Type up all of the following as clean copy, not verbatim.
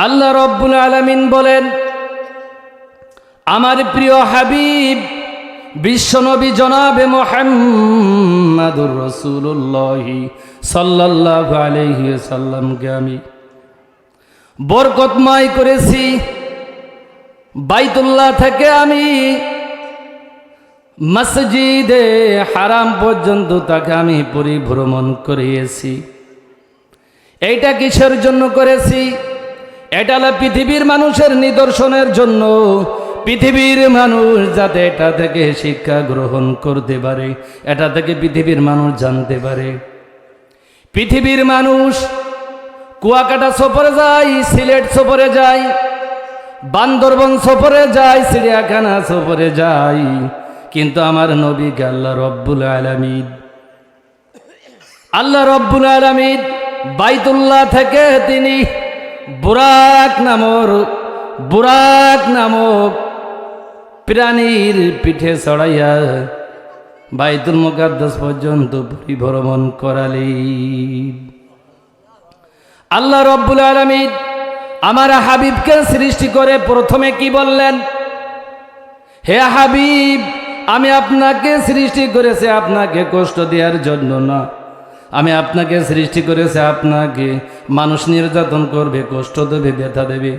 আল্লাহ রব্বুল আলামিন বলেন, আমার প্রিয় হাবিব বিশ্বনবী জনাবে মুহাম্মাদুর রাসূলুল্লাহ সাল্লাল্লাহু আলাইহি ওয়াসাল্লামকে আমি বরকতময় করেছি। বাইতুল্লাহ থেকে আমি মসজিদে হারাম পর্যন্ত তাকে আমি পরিভ্রমণ করিয়েছি। এইটা কিসের জন্য করেছি? এটা হলো পৃথিবীর মানুষের নিদর্শনের জন্য, পৃথিবীর মানুষ যাতে এটা থেকে শিক্ষা গ্রহণ করতে পারে, এটা থেকে পৃথিবীর মানুষ জানতে পারে। পৃথিবীর মানুষ কুয়াকাটা সফরে যায়, সিলেট সফরে যায়, বান্দরবন সফরে যায়, চিড়িয়াখানা সফরে যায়, কিন্তু আমার নবীকে আল্লাহ রব্বুল আলামিন বাইতুল্লাহ থেকে তিনি বুরাক নামক প্রাণীর পিঠে চড়াইয়া বাইতুল মুকাদ্দাস পর্যন্ত পরিভ্রমণ করালেন। আল্লাহ রব্বুল আলামিন আমার হাবিবকে সৃষ্টি করে প্রথমে কি বললেন? হে হাবিব, আমি আপনাকে সৃষ্টি করেছি আপনাকে কষ্ট দেওয়ার জন্য না, আমি আপনাকে সৃষ্টি করেছি আপনাকে মানুষ নির্যাতন করবে, কষ্ট দেবে, ব্যথা দেবে।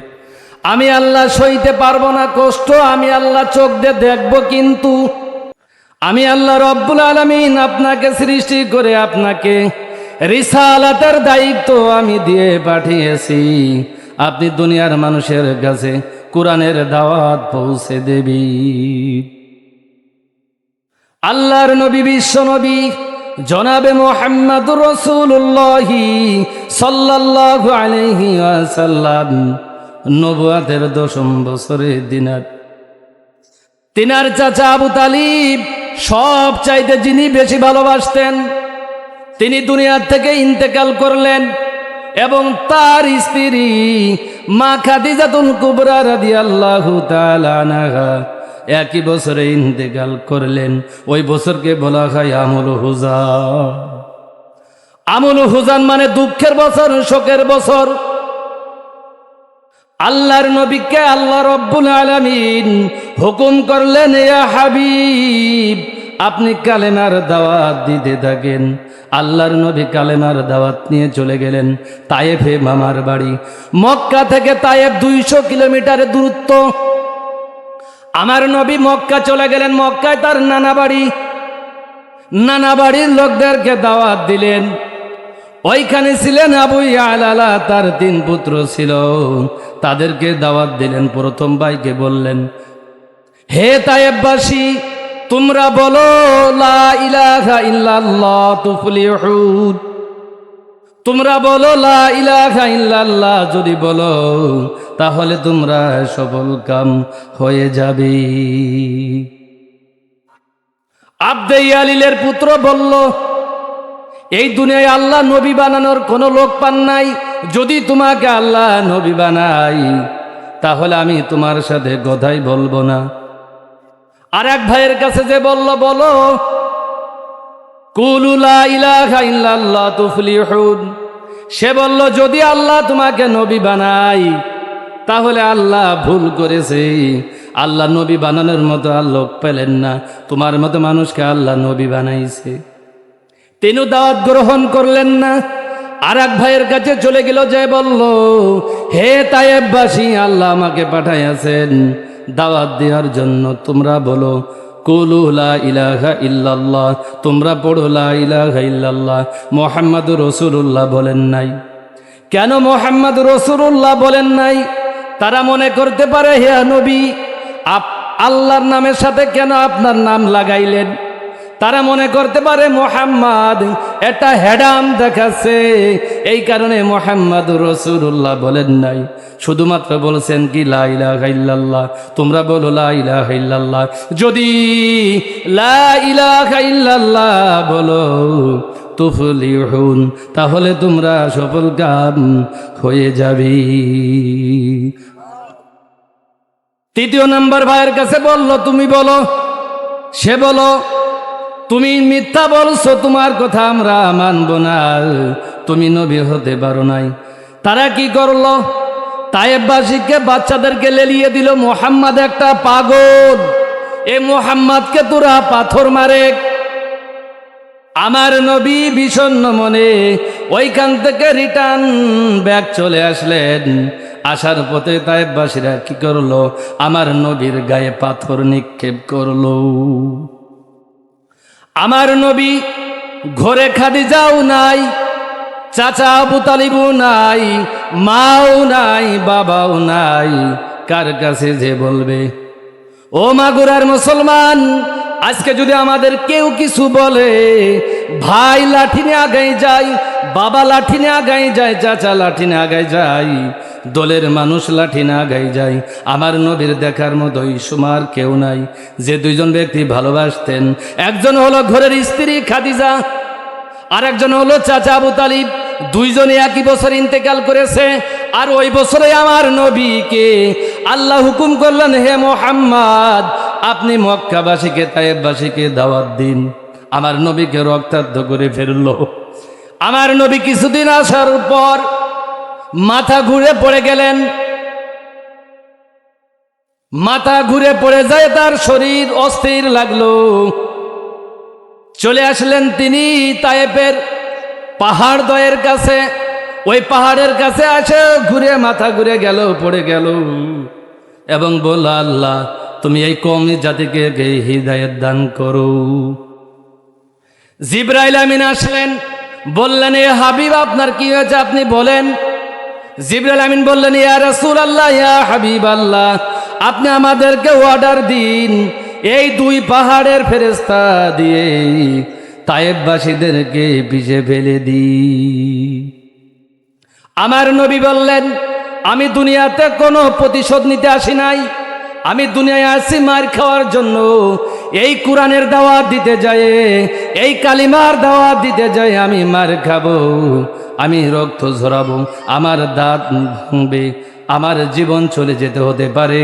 আমি আল্লাহ সইতে পারবো না কষ্ট, আমি আল্লাহ চোখ দিয়ে দেখবো, কিন্তু আমি আল্লাহ রব্বুল আলামিন আপনাকে সৃষ্টি করে আপনাকে রিসালাতের দায়িত্ব আমি দিয়ে পাঠিয়েছি। আপনি দুনিয়ার মানুষের কাছে কোরআনের দাওয়াত পৌঁছে দেবি। আল্লাহর নবী বিশ্ব নবী জনাবে মুহাম্মাদুর রাসূলুল্লাহ সাল্লাল্লাহু আলাইহি ওয়াসাল্লাম নবুয়তের 10ম বছরে তিনার চাচা আবু তালিব সব চাইতে যিনি বেশি ভালোবাসতেন, তিনি দুনিয়ার থেকে ইন্তেকাল করলেন এবং তার স্ত্রী মা খাদিজাতুল কুবরা রাদিয়াল্লাহু তাআলা আনহা একই বছরে ইন্তেকাল করলেন। ওই বছরকে বলা হয় আমুল হুজান। আমুল হুজান মানে দুঃখের বছর, শোকের বছর। আল্লাহর নবীকে আল্লাহ রব্বুল আলামিন হুকুম করলেন, ইয়া হাবিব আপনি কালেমার দাওয়াত দিতে থাকেন। আল্লাহর নবী কালেমার দাওয়াত নিয়ে চলে গেলেন তায়েফে, মামার বাড়ি। মক্কা থেকে তায়েফ 200 কিলোমিটারের দূরত্ব। আমার নবী মক্কা চলে গেলেন, মক্কায় তার নানা বাড়ির লোকদেরকে দাওয়াত দিলেন। ওইখানে ছিলেন আবু ইয়ালা, তার 3 পুত্র ছিল, তাদেরকে দাওয়াত দিলেন। প্রথম ভাইকে বললেন, হে তায়েফবাসী, তোমরা বলো লা ইলাহা ইল্লাল্লাহ তুফলিহুন। তোমরা বলো লা ইলাহা ইল্লাল্লাহ, যদি বলো তাহলে তোমরা সফল কাম হয়ে যাবে। আব্দে ইয়ালিলের পুত্র বলল, এই দুনিয়ায় আল্লাহ নবী বানানোর কোনো লোক পান নাই, যদি তোমাকে আল্লাহ নবী বানাই তাহলে আমি তোমার সাথে কথাই বলবো না। আর এক ভাইয়ের কাছে যে বলো কুলু লা ইলাহা ইল্লাল্লাহ তুফলিহুন, সে বলল যদি আল্লাহ তোমাকে নবী বানাই তাহলে আল্লাহ ভুল করেছে, আল্লাহ নবী বানানোর মতো আর লোক পেলেন না, তোমার মতো মানুষকে আল্লাহ নবী বানাইছে। তিনি দাওয়াত গ্রহণ করলেন না। আর এক ভাইয়ের কাছে চলে গেল, যে বলল, হে তায়েফবাসী, আল্লাহ আমাকে পাঠাইয়াছেন দাওয়াত দেওয়ার জন্য, তোমরা বলো কুলু লা ইলাহা ইল্লাল্লাহ, তোমরা পড়ো লা ইলাহা ইল্লাল্লাহ। মুহাম্মাদুর রাসূলুল্লাহ বলেন নাই। কেন মুহাম্মাদুর রাসূলুল্লাহ বলেন নাই? তারা মনে করতে পারে, হে নবী, আল্লাহর নামের সাথে কেন আপনার নাম লাগাইলেন? তারা মনে করতে পারে মুহাম্মদ এটা হেডাম দেখাচ্ছে, এই কারণে মুহাম্মাদুর রাসূলুল্লাহ বলেন নাই। শুধুমাত্র বলছেন কি লা ইলাহা ইল্লাল্লাহ, তোমরা বলো লা ইলাহা ইল্লাল্লাহ। যদি লা ইলাহা ইল্লাল্লাহ বলো তুফলিহুন, তাহলে তোমরা সফল কাম হয়ে যাবে। তৃতীয় নাম্বার ভাইয়ের কাছে বলল, তুমি বলো। সে বলো, তুমি মিথ্যা বলছো, তোমার কথা আমরা মানব না, তুমি নবী হতে পারো নাই। তারা কি করলো? তায়েববাসীকে বাচ্চাদেরকে লেলিয়ে দিল, মোহাম্মদ একটা পাগল, এ মোহাম্মদকে তোরা পাথর মারে। আমার নবী বিষণ্ণ মনে ওইখান থেকে রিটার্ন ব্যাক চলে আসলেন। আসার পথে তায়েববাসীরা কি করলো? আমার নবীর গায়ে পাথর নিক্ষেপ করলো। আমার নবী ঘরে খাদিজাও নাই, চাচা আবু তালিবও নাই, মাও নাই, বাবাও নাই, কার কাছে যে বলবে? ও মাগুরার মুসলমান, আজকে যদি আমাদের কেউ কিছু বলে, ভাই লাঠি নিয়ে আগাই যায়, বাবা লাঠি নিয়ে আগাই যায়, চাচা লাঠি নিয়ে আগাই যায়, দলের মানুষ লাঠি না আগাই যায়, আমার নবীর দেখার মতোই সুমার কেউ নাই। যে দুইজন ব্যক্তি ভালোবাসতেন, একজন হলো ঘরের স্ত্রী খাদিজা, আর একজন হলো চাচা আবু তালিব। দুইজনে একই বছর ইন্তেকাল করেছে। আর ওই বছরে আমার নবীকে আল্লাহ হুকুম করলেন, হে মুহাম্মদ, আপনি মক্কাবাসীকে তায়েববাসীকে দাওয়াত দিন। আমার নবীকে রক্তাক্ত করে ফেললো। আমার নবী কিছুদিন আসার পর মাথা ঘুরে পড়ে গেলেন। মাথা ঘুরে পড়ে যায়, তার শরীর অস্থির লাগলো। চলে আসলেন তিনি তায়েফের পাহাড় দ্বয়ের কাছে। ওই পাহাড়ের কাছে আসে ঘুরে মাথা ঘুরে গেল, পড়ে গেল এবং বলল, আল্লাহ তুমি এই কওমি জাতিকে হিদায়াত দান করো। জিবরাইল আমিন আসলেন, বললেন, এ হাবিব আপনার কি হয়েছে আপনি বলেন। জিবরাইল আমিন বললেন, ইয়া রাসূলুল্লাহ, ইয়া হাবিবাল্লাহ, আপনি আমাদেরকে অর্ডার দিন, এই দুই পাহাড়ের ফেরেশতা দিয়ে তায়েববাসীদেরকে পিছে ফেলে দিই। আমার নবী বললেন, আমি দুনিয়াতে কোনো প্রতিশোধ নিতে আসি নাই, আমি দুনিয়ায় আসি মার খাওয়ার জন্য। এই কোরআনের দাওয়াত দিতে যায়, এই কালিমার দাওয়াত দিতে যায়, আমি মার খাবো, আমি রক্ত ঝরাবো, আমার দাঁত ভাঙবে, আমার জীবন চলে যেতে হতে পারে,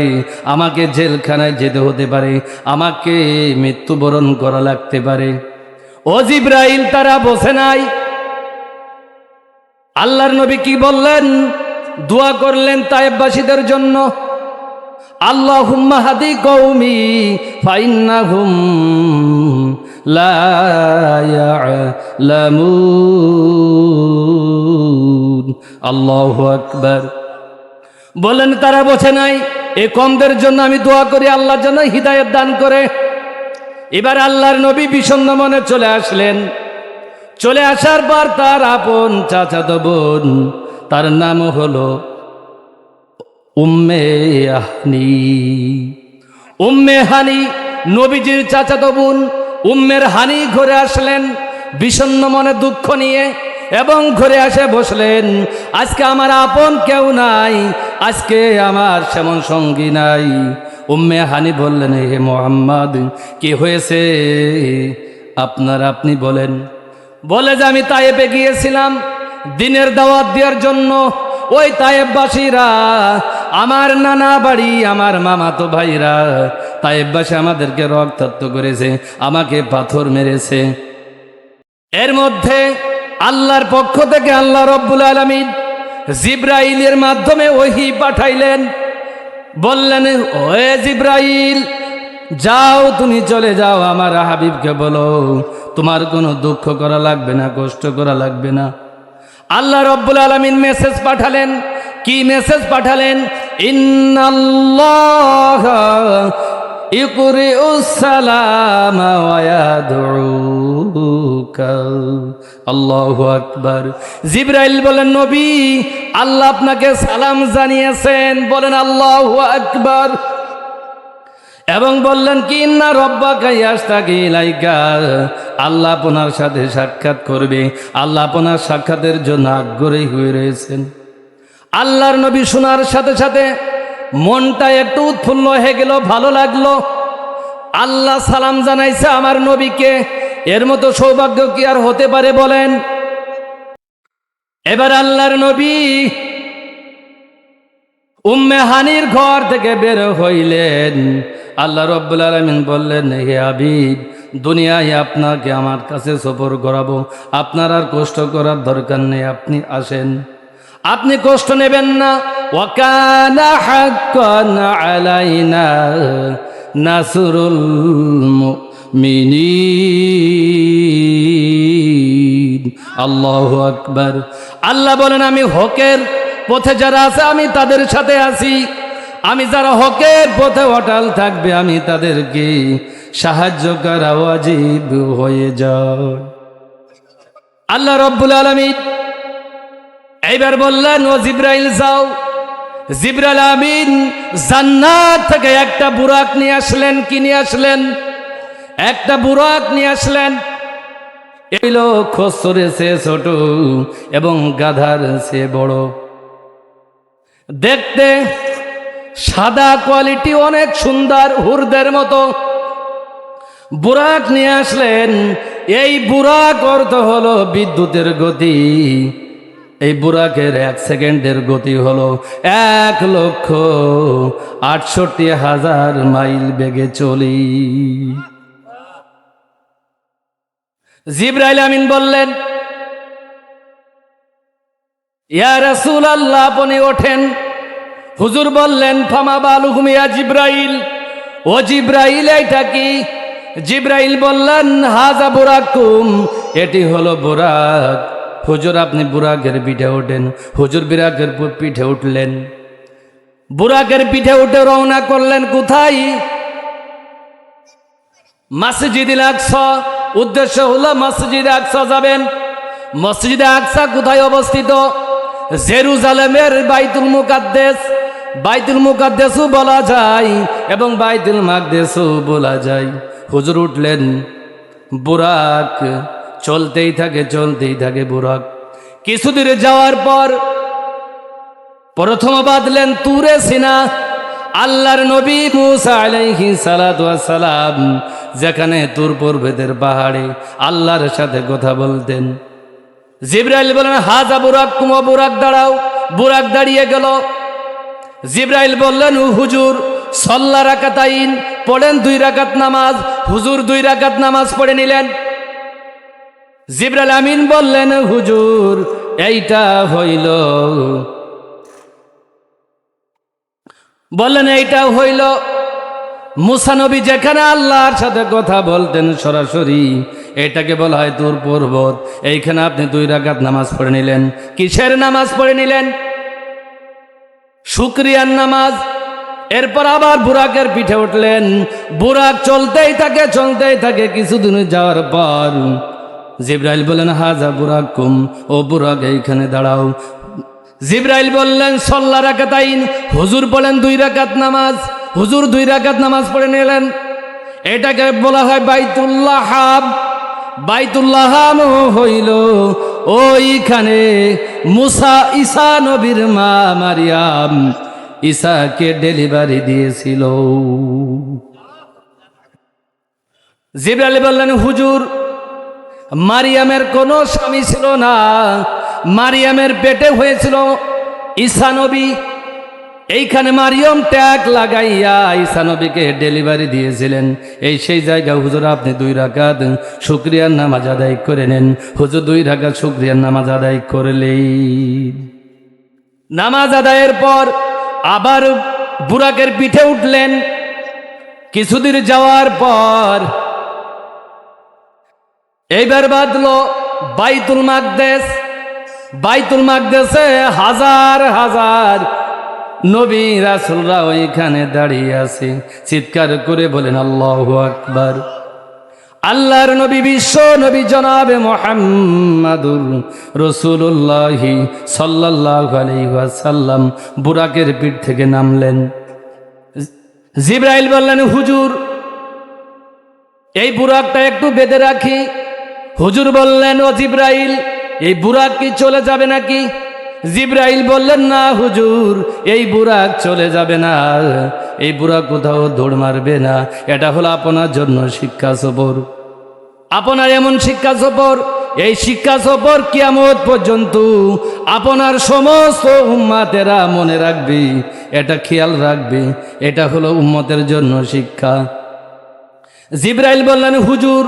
আমাকে জেলখানায় যেতে হতে পারে, আমাকে মৃত্যুবরণ করা লাগতে পারে। ও জিবরাইল, তারা বসে নাই। আল্লাহর নবী কি বললেন? দোয়া করলেন তায়েববাসীদের জন্য, আল্লাহুম্মা হাদি কওমি ফাইন্নাহুম লা ইয়ালামুন। আল্লাহু আকবার। বলেন তারা বসে নাই, এ কমদের জন্য আমি দোয়া করি, আল্লাহর জন্য হিদায়াত দান করে। এবার আল্লাহর নবী বিষণ্ণ মনে চলে আসলেন। চলে আসার পর তার আপন চাচাতো বোন, তার নাম হলো উম্মে হানি। উম্মে হানি নবীজির চাচাতো বোন। উম্মের হানি ঘরে আসলেন বিষণ্ণ মনে, দুঃখ নিয়ে, এবং ঘরে আসে বসলেন। আজকে আমার আপন কেউ নাই, আজকে আমার সেমন সঙ্গী নাই। উম্মে হানি বললেন, হে মুহাম্মদ, কি হয়েছে আপনার, আপনি বলেন। বলে যে আমি তায়েফে গিয়েছিলাম দিনের দাওয়াত দেওয়ার জন্য। ওই তায়েফবাসীরা, আমার নানা বাড়ি, আমার মামাতো ভাইরা, তায়েফবাসী আমাদেরকে রক্তাক্ত করেছে, আমাকে পাথর মেরেছে। এর মধ্যে আল্লাহর পক্ষ থেকে আল্লাহ রব্বুল আলামিন জিবরাইলের মাধ্যমে ওহী পাঠাইলেন। বললেন, ওয়ে জিবরাইল, যাও, তুমি চলে যাও, আমার হাবিবকে বলো তোমার কোনো দুঃখ করা লাগবে না, কষ্ট করা লাগবে না। আল্লাহ রব্বুল আলামিন মেসেজ পাঠালেন। কি মেসেজ পাঠালেন? ইন্নাল্লাহা ইকরিউস সালামা ওয়া ইয়াদউকা। আল্লাহু আকবার। জিবরাইল বলেন, নবী, আল্লাহ আপনাকে সালাম জানিয়েছেন। বলেন আল্লাহু আকবার। এবং বললেন কি, ইন্না রব্বাকা ইয়াশতাকি ইলাইকা, আল্লাহ আপনার সাথে সাক্ষাৎ করবে, আল্লাহ আপনার সাক্ষাতের জন্য আগ্রহী হয়ে রয়েছেন। আল্লাহর নবী শোনার সাথে সাথে মনটা একটু উৎফুল্ল হয়ে গেল, ভালো লাগলো। আল্লাহ সালাম জানাইছে আমার নবীকে, এর মতো সৌভাগ্য কি আর হতে পারে বলেন? এবার আল্লাহর নবী উম্মে হানির ঘর থেকে বের হইলেন। আল্লাহ রব্বুল আলামিন বললেন, হে হাবিব, দুনিয়ায় আপনাকে আমার কাছে সফর করাবো, আপনার আর কষ্ট করার দরকার নেই, আপনি আসেন। আপনি কষ্ট নেবেন না। ওয়াকানা হাক্কান আলাইনা নাসরুল মুমিনিন। আল্লাহু আকবার। আল্লাহ বলেন, আমি হকের পথে যারা আছে আমি তাদের সাথে আছি। আমি যারা হকের পথে অটল থাকবে আমি তাদেরকে সাহায্য করা ওয়াজিব হয়ে যায়। আল্লাহ রাব্বুল আলামিন এইবার বললেন, ও জিবরাইল যাও। জিবরাইল আমিন জান্নাত থেকে একটা বুরাক নিয়ে আসলেন। কি নিয়ে আসলেন? একটা বুরাক নিয়ে আসলেন। এলো খচ্চরের চেয়ে ছোট এবং গাধার চেয়ে বড়, দেখতে সাদা, কোয়ালিটি অনেক সুন্দর, হুরদের মতো বুরাক নিয়ে আসলেন। এই বুরাক অর্থ হলো বিদ্যুতের গতি। এই বুরাকের 1 সেকেন্ডের গতি হলো 1,68,000 মাইল বেগে চলি। জিবরাইল আমিন বললেন, ইয়া রাসূলুল্লাহ, আপনি ওঠেন। হুজুর বললেন, ফামা বালুকুম ইয়া জিবরাইল, ও জিবরাইল এটা কি? জিবরাইল বললেন, হাজা বুরাকুম, এটি হলো বুরাক। হুজুর আপনি বুরাকের পিঠে ওঠেন। হুজুর বুরাকের পিঠে উঠলেন। বুরাকের পিঠে উঠে রওনা করলেন কোথায়? মসজিদুল আকসা। উদ্দেশ্য হলো মসজিদে আকসা যাবেন। মসজিদে আকসা কোথায় অবস্থিত? জেরুজালেমের বাইতুল মুকাদ্দেস। বাইতুল মুকাদ্দেসও বলা যায় এবং বাইতুল মাকদেসও বলা যায়। হুজুর উঠলেন, বুরাক চলতেই থাকে বুরাক। কিছু দূরে যাওয়ার পর প্রথম বাঁধলেন তুরে সিনা। আল্লাহর নবী মুসা আলাইহিস সালাতু ওয়াস সালাম যেখানে তুর পর্বতের পাহাড়ে আল্লাহর সাথে কথা বলতেন। জিবরাইল বলেন, হাজা বুরাক কুম, বুরাক দাঁড়াও। বুরাক দাঁড়িয়ে গেল। জিবরাইল বললেন, হুজুর সাল্লা রাকাতাইন, পড়েন 2 রাকাত নামাজ। হুজুর 2 রাকাত নামাজ পড়ে নিলেন। জিবরাইল আমিন বললেন, হুজুর এইটা হইল। বললেন, এইটা হইল মুসা নবী যেখানে আল্লাহর সাথে কথা বলতেন সরাসরি, এটাকে বলা হয় তুর পর্বত। এইখানে আপনি 2 রাকাত নামাজ পড়ে নিলেন। কিসের নামাজ পড়ে নিলেন? শুকরিয়ার নামাজ। এরপর আবার বুরাকের পিঠে উঠলেন। বুরাক চলতেই থাকে। কিছুদিন যাওয়ার পর জিবরাইল বলেন, হাজা বুরাকুম, ও বুরাক এইখানে দাঁড়াও। জিবরাইল বললেন, সাল্লা রাকাতাইন। হুজুর বলেন 2 রাকাত নামাজ। হুজুর 2 রাকাত নামাজ পড়ে নিলেন। এটাকে বলা হয় বাইতুল্লাহাম। বাইতুল্লাহাম হইল ওইখানে মুসা ঈসা নবীর মা মারিয়াম ঈসাকে ডেলিভারি দিয়েছিল। জিবরাইল বললেন, হুজুর মারিয়ামের কোনো স্বামী ছিল না। মারিয়ামের পেটে হয়েছিল ঈসা নবী। এইখানে মারিয়াম ট্যাগ লাগাইয়া ঈসা নবীকে ডেলিভারি দিয়েছিলেন। এই সেই জায়গা। হুজুর আপনি 2 রাকাত শুকরিয়ার নামাজ আদায় করে নেন। হুজুর 2 রাকাত শুকরিয়ার নামাজ আদায় করলেন। নামাজ আদায়ের পর আবার বুরাকের পিঠে উঠলেন। কিছুদূর যাওয়ার পর এইবার বাঁধলো বাইতুল মাকদেস। বাইতুল মাকদেসে হাজার হাজার নবী রাসূলরা ওইখানে দাঁড়িয়ে আছে। চিৎকার করে বলেন, আল্লাহু আকবার। আল্লাহর নবী, বিশ্ব নবী জনাবে মুহাম্মাদুর রাসূলুল্লাহ সাল্লাল্লাহু আলাইহি ওয়াসাল্লাম বুরাকের পিঠ থেকে নামলেন। জিবরাইল বললেন, হুজুর এই বুরাকটা একটু বেঁধে রাখি। হুজুর বললেন, ও জিবরাইল, এই বুরাক কি চলে যাবে নাকি? জিবরাইল বললেন, না হুজুর, এই বুরাক চলে যাবে না। এই বুরাক কোথাও দৌড় মারবে না। এটা হলো আপনার জন্য শিক্ষা সফর। আপনার এমন শিক্ষা সফর, এই শিক্ষা সফর কিয়ামত পর্যন্ত আপনার সমস্ত উম্মতেরা মনে রাখবে, এটা খেয়াল রাখবে। এটা হলো উম্মতের জন্য শিক্ষা। জিবরাইল বললেন, হুজুর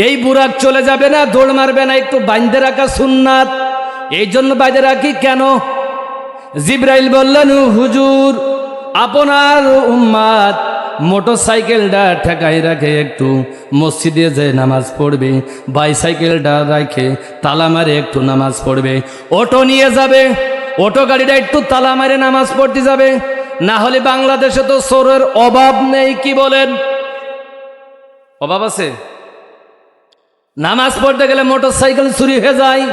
এই বুরাক চলে যাবে না, দৌড় মারবে না, একটু বাঁধে রাখা সুন্নাত। এই জন্য বাঁধে রাখি। কেন? জিব্রাইল বললেন, হুজুর আপনার উম্মাত মোটরসাইকেলটা ঠেকাই রাখে একটু মসজিদে যে নামাজ পড়বে, বাইসাইকেলটা রাখে তালা মারে একটু নামাজ পড়বে, অটো নিয়ে যাবে, অটো গাড়িটা একটু তালা মারে নামাজ পড়তে যাবে, না হলে বাংলাদেশে তো চোরের অভাব নেই। কি বলেন, অভাব আছে? নামাজ পড়তে গেলে মোটরসাইকেল চুরি হয়ে যায়,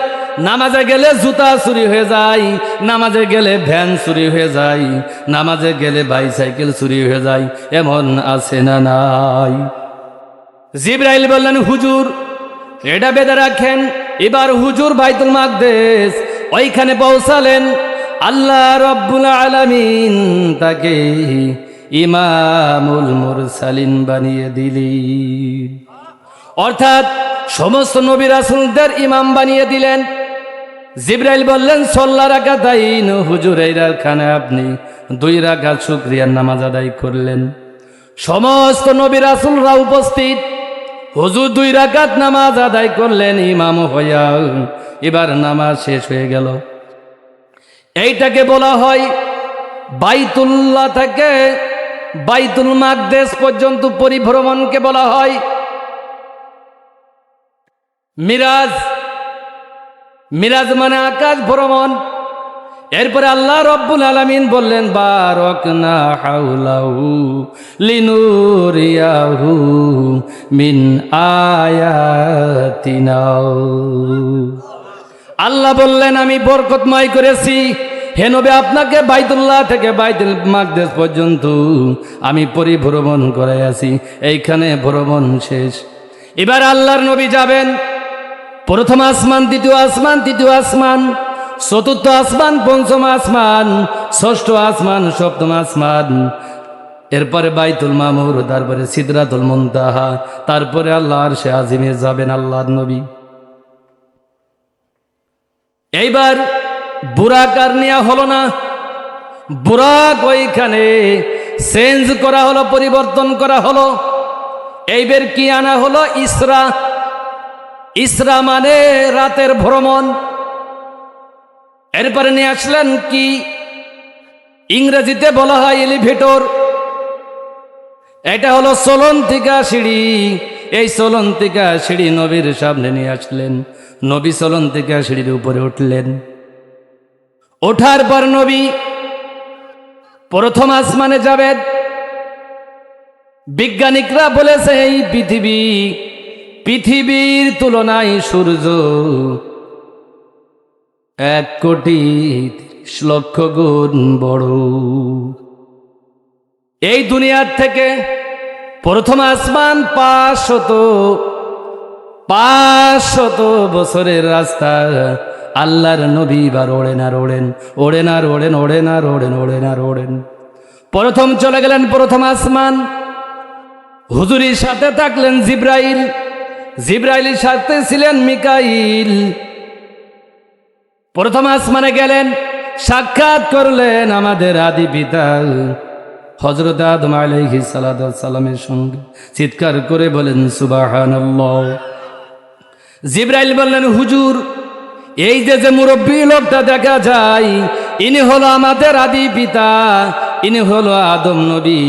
নামাজে গেলে জুতা চুরি হয়ে যায়, নামাজে গেলে ভ্যান চুরি হয়ে যায়, নামাজে গেলে বাইসাইকেল চুরি হয়ে যায়, এমন আছে না নাই? জিব্রাইল বললেন, হুজুর এটা বেঁধে রাখেন। এবার হুজুর বাইতুল মাকদেস ওইখানে পৌঁছালেন। আল্লাহ রব্বুল আলামিন তাকে ইমামুল মুরসালিন বানিয়ে দিলেন, অর্থাৎ সমস্ত নবী রাসূলদের ইমাম বানিয়ে দিলেন। জিব্রাইল বললেন, সল্লা রাকাতাইন, হুজুর এই রাখানে আপনি 2 রাকাত শুকরিয়ার নামাজ আদায় করলেন। সমস্ত নবী রাসূলরা উপস্থিত, হুজুর 2 রাকাত নামাজ আদায় করলেন ইমাম হইয়া। এবার নামাজ শেষ হয়ে গেল। এইটাকে বলা হয় বাইতুল্লাহ থেকে বাইতুল মাকদেস পর্যন্ত পরিভ্রমণকে বলা হয় মিরাজ। মিরাজ মানে আকাশ ভ্রমণ। এরপরে আল্লাহ রব্বুল আলামিন বললেন, বারাকনা হাওলাহু লিনুরিয়াহু মিন আয়াতিনা। আল্লাহ বললেন, আমি বরকতময় করেছি হে নবী, আপনাকে বাইতুল্লাহ থেকে বাইতুল মাকদেস পর্যন্ত আমি পরিভ্রমণ করে আছি। এইখানে ভ্রমণ শেষ। এবার আল্লাহর নবী যাবেন প্রথম আসমান, দ্বিতীয় আসমান, তৃতীয় আসমান, চতুর্থ আসমান, পঞ্চম আসমান, ষষ্ঠ আসমান, সপ্তম আসমান, এরপরে বাইতুল মামুর, তারপরে সিদরাতুল মুনতাহা, তারপরে আল্লাহর আরশে আজিমে যাবেন আল্লাহর নবী। এইবার বুরাক আর নেওয়া হলো না, বুরাক ওইখানে চেঞ্জ করা হলো, পরিবর্তন করা হলো। এইবার কি আনা হলো? ইসরা। ইসরা মানে রাতের ভ্রমণ। এরপরে নিয়ে আসলেন কি, ইংরেজিতে বলা হয় এলিভেটর। এটা হলো চলন্তিকা সিঁড়ি। এই চলন্তিকা সিঁড়ি নবীর সামনে নিয়ে আসলেন। নবী চলন্তিকা সিঁড়ির উপরে উঠলেন। ওঠার পর নবী প্রথম আসমানে যাবেন। বিজ্ঞানিকরা বলেছে এই পৃথিবীর তুলনায় সূর্য 1,30,00,000 গুণ বড়। এই দুনিয়ার থেকে প্রথম আসমান 500 বছরের রাস্তা। আল্লাহর নবী বার ওড়েন আর ওড়েন, ওড়েন আর ওড়েন, ওড়েন আর ওড়েন, ওড়েন আর ওড়েন। প্রথম চলে গেলেন প্রথম আসমান। হুজুরের সাথে থাকলেন জিব্রাইল, জিব্রাইলের সাথে ছিলেন মিকাইল। প্রথম আসমানে গেলেন, সাক্ষাৎ করলেন আমাদের আদি পিতা হযরত আদম আলাইহিস সালাতু ওয়াস সালামের সঙ্গে। চিৎকার করে বলেন সুবহানাল্লাহ। জিব্রাইল বললেন, হুজুর এই যে মুরব্বী লোকটা দেখা যায়, ইনি হলো আমাদের আদি পিতা, ইনি হলো আদম নবী।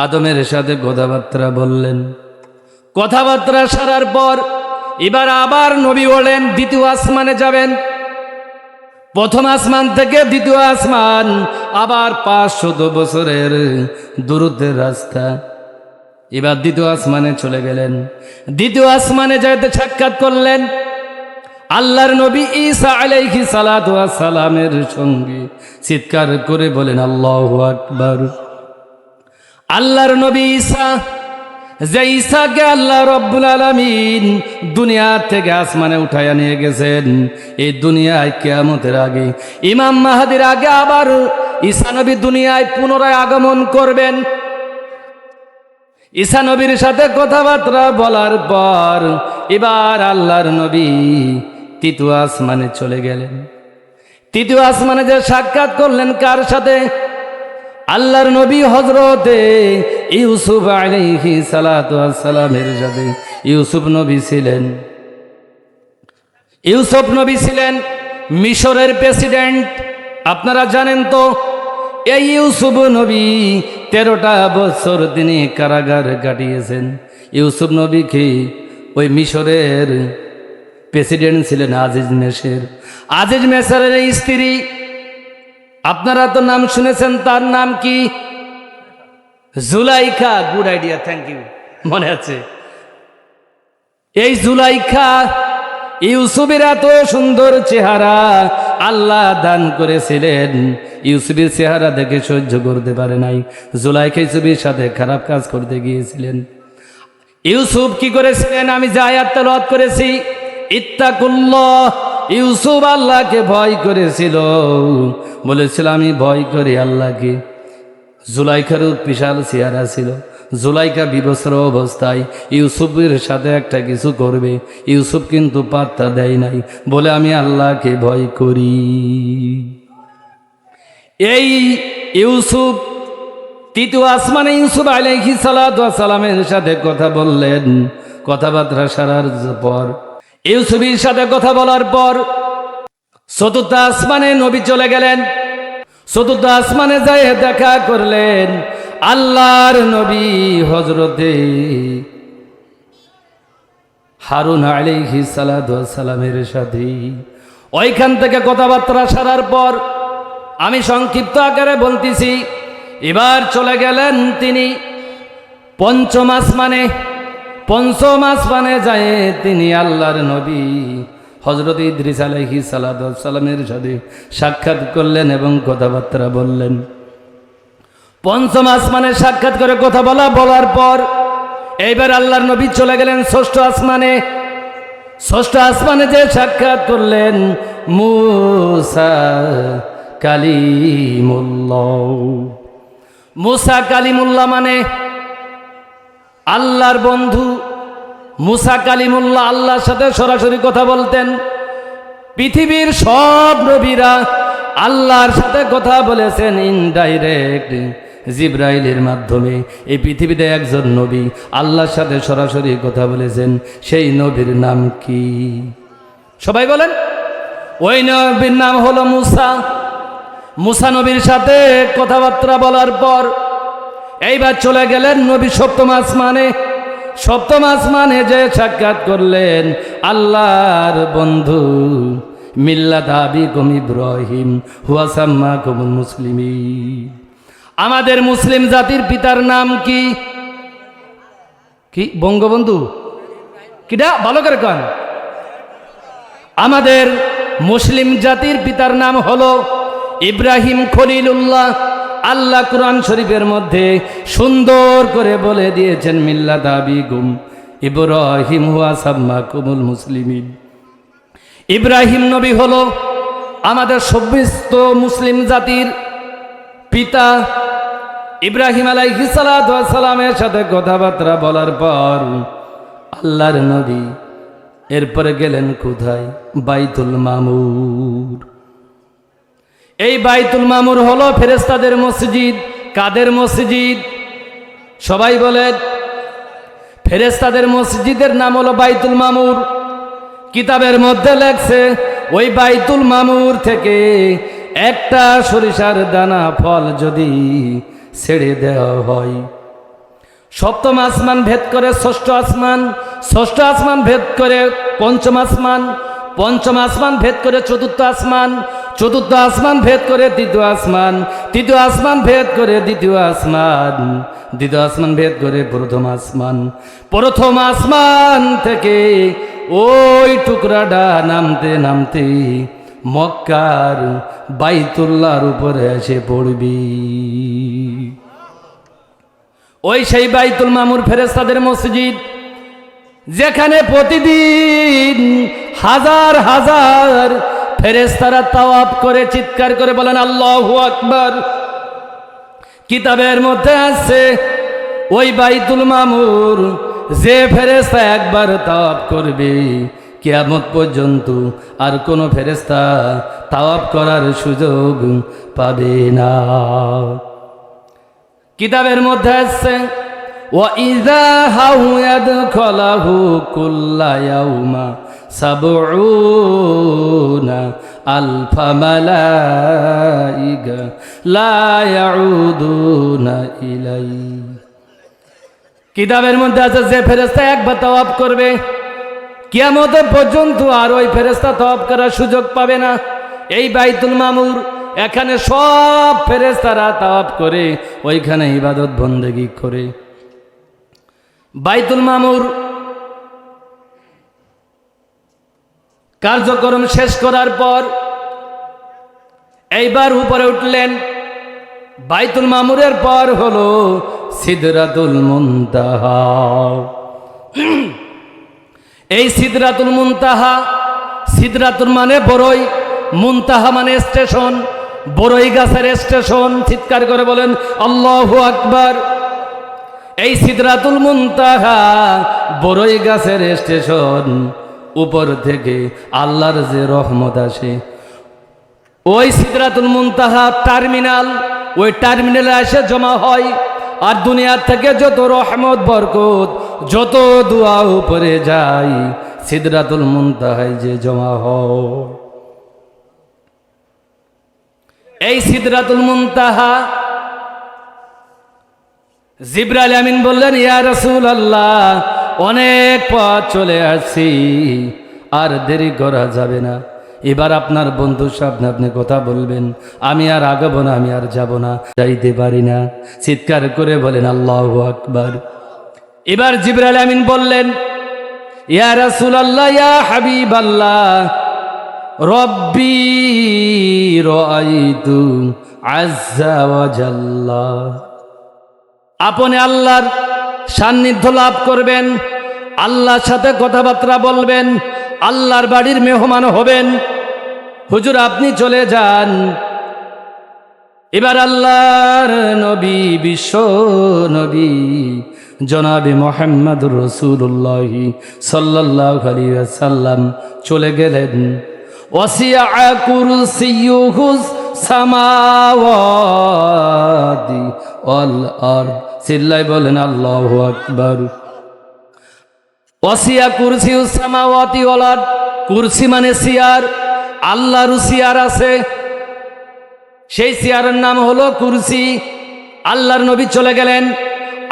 আদমের সাথে কথাবার্তা বললেন। কথাবার্তা সারার পর এবার আবার নবী বলেন দ্বিতীয় আসমানে যাবেন। প্রথম আসমান থেকে দ্বিতীয় আসমান আবার 500 বছরের দূরত্বের রাস্তা। এবার দ্বিতীয় আসমানে চলে গেলেন। দ্বিতীয় আসমানে যাইতে সাক্ষাৎ করলেন আল্লাহর নবী ঈসা আলাইহিস সালাতু ওয়াস সালামের সঙ্গে। চিৎকার করে বলেন আল্লাহু আকবার। আল্লাহর নবী ঈসা, যে ঈসাকে আল্লাহ রব্বুল আলামিন দুনিয়া থেকে আসমানে উঠাইয়া নিয়ে গেছেন, এই দুনিয়ায় কিয়ামতের আগে, ইমাম মাহদির আগে আবার ঈসা নবী দুনিয়ায় পুনরায় আগমন করবেন। ঈসা নবীর সাথে কথাবার্তা বলার পর এবার আল্লাহর নবী তৃতীয় আসমানে চলে গেলেন। তৃতীয় আসমানে যে সাক্ষাৎ করলেন কার সাথে? আল্লাহর নবী হযরতে ইউসুফ আলাইহিস সালাতু ওয়াস সালামের সাথে। ইউসুফ নবী ছিলেন মিশরের প্রেসিডেন্ট। আপনারা জানেন তো এই ইউসুফ নবী 13টা বছর তিনি কারাগার কাটিয়েছেন। ইউসুফ নবীকে ওই মিশরের প্রেসিডেন্ট ছিলেন আজিজ মেসর। আজিজ মেসরের স্ত্রী, আপনারা তো নাম শুনেছেন, তার নাম কি? Zulaikha. Good idea, thank you, মনে আছে। এই জুলাইখা ইউসুফের এত সুন্দর চেহারা আল্লাহ দান করেছিলেন, ইউসুফের চেহারা দেখে সহ্য করতে পারে নাই। জুলাইখা ইউসুফের সাথে খারাপ কাজ করতে গিয়েছিলেন। ইউসুফ কি করেছিলেন? আমি যে আয়াত তেলাওয়াত করেছি, ইত্তাকুল্লাহ, ইউসুফ আল্লাহকে ভয় করেছিল, বলেছিল আমি ভয় করি আল্লাহকে। জুলাইখার বিশাল চেহারা ছিল। জুলাইখা বিবস্ত্র অবস্থায় ইউসুফের সাথে একটা কিছু করবে, ইউসুফ কিন্তু পাত্তা দেয় নাই, বলে আমি আল্লাহকে ভয় করি। এই ইউসুফ তৃতীয় আসমানে ইউসুফ আলাইহিস সালাতু ওয়াস সালামের সাথে কথা বললেন। কথাবার্তা সারার পর, ইউসুফের সাথে কথা বলার পর চতুর্থ আসমানে নবী চলে গেলেন। চতুর্থ আসমানে যায় দেখা করলেন আল্লাহর নবী হযরতে হারুন আলাইহিস সালাতু ওয়াস সালামের সাথে। ওইখান থেকে কথাবার্তা সারার পর, আমি সংক্ষিপ্ত আকারে বলতেছি, এবার চলে গেলেন তিনি পঞ্চম আসমানে। পঞ্চম আসমানে যায় তিনি আল্লাহর নবী হযরত ইদ্রিস আলাইহিস সালাতু ওয়াস সালামের সাথে সাক্ষাৎ করলেন এবং কথাবার্তা বললেন। পঞ্চম আসমানে সাক্ষাৎ করে কথা বলার পর এইবার আল্লাহর নবী চলে গেলেন ষষ্ঠ আসমানে। ষষ্ঠ আসমানে যে সাক্ষাৎ করলেন মুসা কালিমুল্লাহ। মুসা কালিমুল্লাহ মানে আল্লাহর বন্ধু। মুসা কালিমুল্লাহ আল্লাহর সাথে সরাসরি কথা বলতেন। পৃথিবীর সব নবীরা আল্লাহর সাথে কথা বলেছেন ইনডাইরেক্ট, জিব্রাইলের মাধ্যমে। এই পৃথিবীতে একজন নবী আল্লাহর সাথে সরাসরি কথা বলেছেন, সেই নবীর নাম কি? সবাই বলেন। ওই নবীর নাম হলো মুসা। মুসা নবীর সাথে কথাবার্তা বলার পর এইবার চলে গেলেন নবী সপ্তম আসমানে। সপ্তম আসমানে যে সাক্ষাৎ করলেন আল্লাহর বন্ধু মিল্লাত আবিকুম ইব্রাহিম হুয়া সাম্মাকুমুল মুসলিমিন। আমাদের মুসলিম জাতির পিতার নাম কি? কি বঙ্গবন্ধু? কিডা ভালো করে কন। আমাদের মুসলিম জাতির পিতার নাম হলো ইব্রাহিম খলিলুল্লাহ। আল্লাহ কুরআন শরীফের মধ্যে সুন্দর করে বলে দিয়েছেন মিল্লাত আবিকুম ইব্রাহিম হুয়া সাম্মাকুমুল মুসলিমিন। ইব্রাহিম নবী হলো আমাদের সমস্ত মুসলিম জাতির পিতা। ইব্রাহিম আলাইহিস সালাতু ওয়াস সালামের সাথে কথাবার্তা বলার পর আল্লাহর নবী এরপরে গেলেন কোথায়? বাইতুল মামুর। এই বাইতুল মামুর হলো ফেরেশতাদের মসজিদ। কাদের মসজিদ? সবাই বলেন। ফেরেশতাদের মসজিদের নাম হলো বাইতুল মামুর। কিতাবের মধ্যে লেখছে ওই বাইতুল মামুর থেকে একটা সরিষার দানা ফল যদি ছেড়ে দেওয়া হয়, সপ্তম আসমান ভেদ করে ষষ্ঠ আসমান, ষষ্ঠ আসমান ভেদ করে পঞ্চম আসমান, পঞ্চম আসমান ভেদ করে চতুর্থ আসমান, চতুর্থ আসমান ভেদ করে তৃতীয় আসমান, তৃতীয় আসমান ভেদ করে দ্বিতীয় আসমান, দ্বিতীয় আসমান ভেদ করে প্রথম আসমান, প্রথম আসমান থেকে ওই টুকরাটা নামতে নামতে মক্কার বাইতুল্লাহর উপরে এসে পড়বি। ওই সেই বাইতুল মামুর ফেরেশতাদের মসজিদ, যেখানে প্রতিদিন হাজার হাজার ফেরেশতারা তাওয়াফ করে চিৎকার করে বলেন আল্লাহু আকবার। কিতাবের মধ্যে আছে ওই বাইতুল মামুর যে ফেরেশতা একবার তাওয়াফ করবে কিয়ামত পর্যন্ত আর কোনো ফেরেশতা তাওয়াফ করার সুযোগ পাবে না। কিতাবের মধ্যে আছে ওয়াইযা হাউয়াদখালাহু কুল্লা ইয়াউমা সাবউনা আলফা মালাইকা লা ইয়াউদুনা ইলাই। কিতাবের মধ্যে আছে যে ফেরেশতা একবার তাওয়াফ করবে কিয়ামত পর্যন্ত আর ওই ফেরেশতা তাওয়াফ করার সুযোগ পাবে না। এই বাইতুল মামুর এখানে সব ফেরেশতারা তাওয়াফ করে ওইখানে ইবাদত বন্দেগী করে। বাইতুল মামুর কার্যক্রম শেষ করার পর এইবার উপরে উঠলেন। বাইতুল মামুরের পর হলো সিদরাতুল মুনতাহা। এই সিদরাতুল মুনতাহা, সিদরাতুল মানে বড়ই, মুনতাহা মানে স্টেশন, বড়ই গাছের স্টেশন। চিৎকার করে বলেন আল্লাহু আকবার। এই সিদরাতুল মুনতাহা বড়ই গাছের স্টেশন, উপর থেকে আল্লাহর যে রহমত আসে ওই সিদরাতুল মুনতাহা টার্মিনাল, ওই টার্মিনালে এসে জমা হয়। আর দুনিয়ার থেকে যত রহমত বরকত যত দোয়া উপরে যায় সিদরাতুল মুনতাহায় যে জমা হয়। এই সিদরাতুল মুনতাহা জিবরাইল আমিন বললেন ইয়া রাসূলুল্লাহ অনেক পথ চলে আসছি, আর দেরি করা যাবে না। এবার আপনার বন্ধুর সামনে আপনি কথা বলবেন, আমি আর আগাবো না, আমি আর যাব না, যাইতে পারি না। চিৎকার করে বলেন আল্লাহু আকবার। এবার জিবরাইল আমিন বললেন ইয়া রাসূলুল্লাহ ইয়া হাবিবাল্লাহ রব্বি রাআইতু আযজা ওয়া জাল্লা। আপনি আল্লাহর সান্নিধ্য লাভ করবেন, আল্লাহর সাথে কথাবার্তা বলবেন, আল্লাহর বাড়ির মেহমান হবেন। হুজুর আপনি চলে যান। এবার আল্লাহর নবী, বিশ্ব নবী জনাবে মুহাম্মদুর রাসূলুল্লাহ সাল্লাল্লাহু আলাইহি ওয়াসাল্লাম চলে গেলেন। ওয়াসিআ কুরসিয়ুহুস সামাওয়াতি ওয়াল আরদ। চিল্লাই বলেন আল্লাহু আকবার। ওয়াসিআ কুরসিয়ুস সামাওয়াতি ওয়াল আরদ। কুরসি মানে চেয়ার, আল্লাহর চেয়ার আছে, সেই চেয়ারের নাম হলো কুরসি। আল্লাহর নবী চলে গেলেন,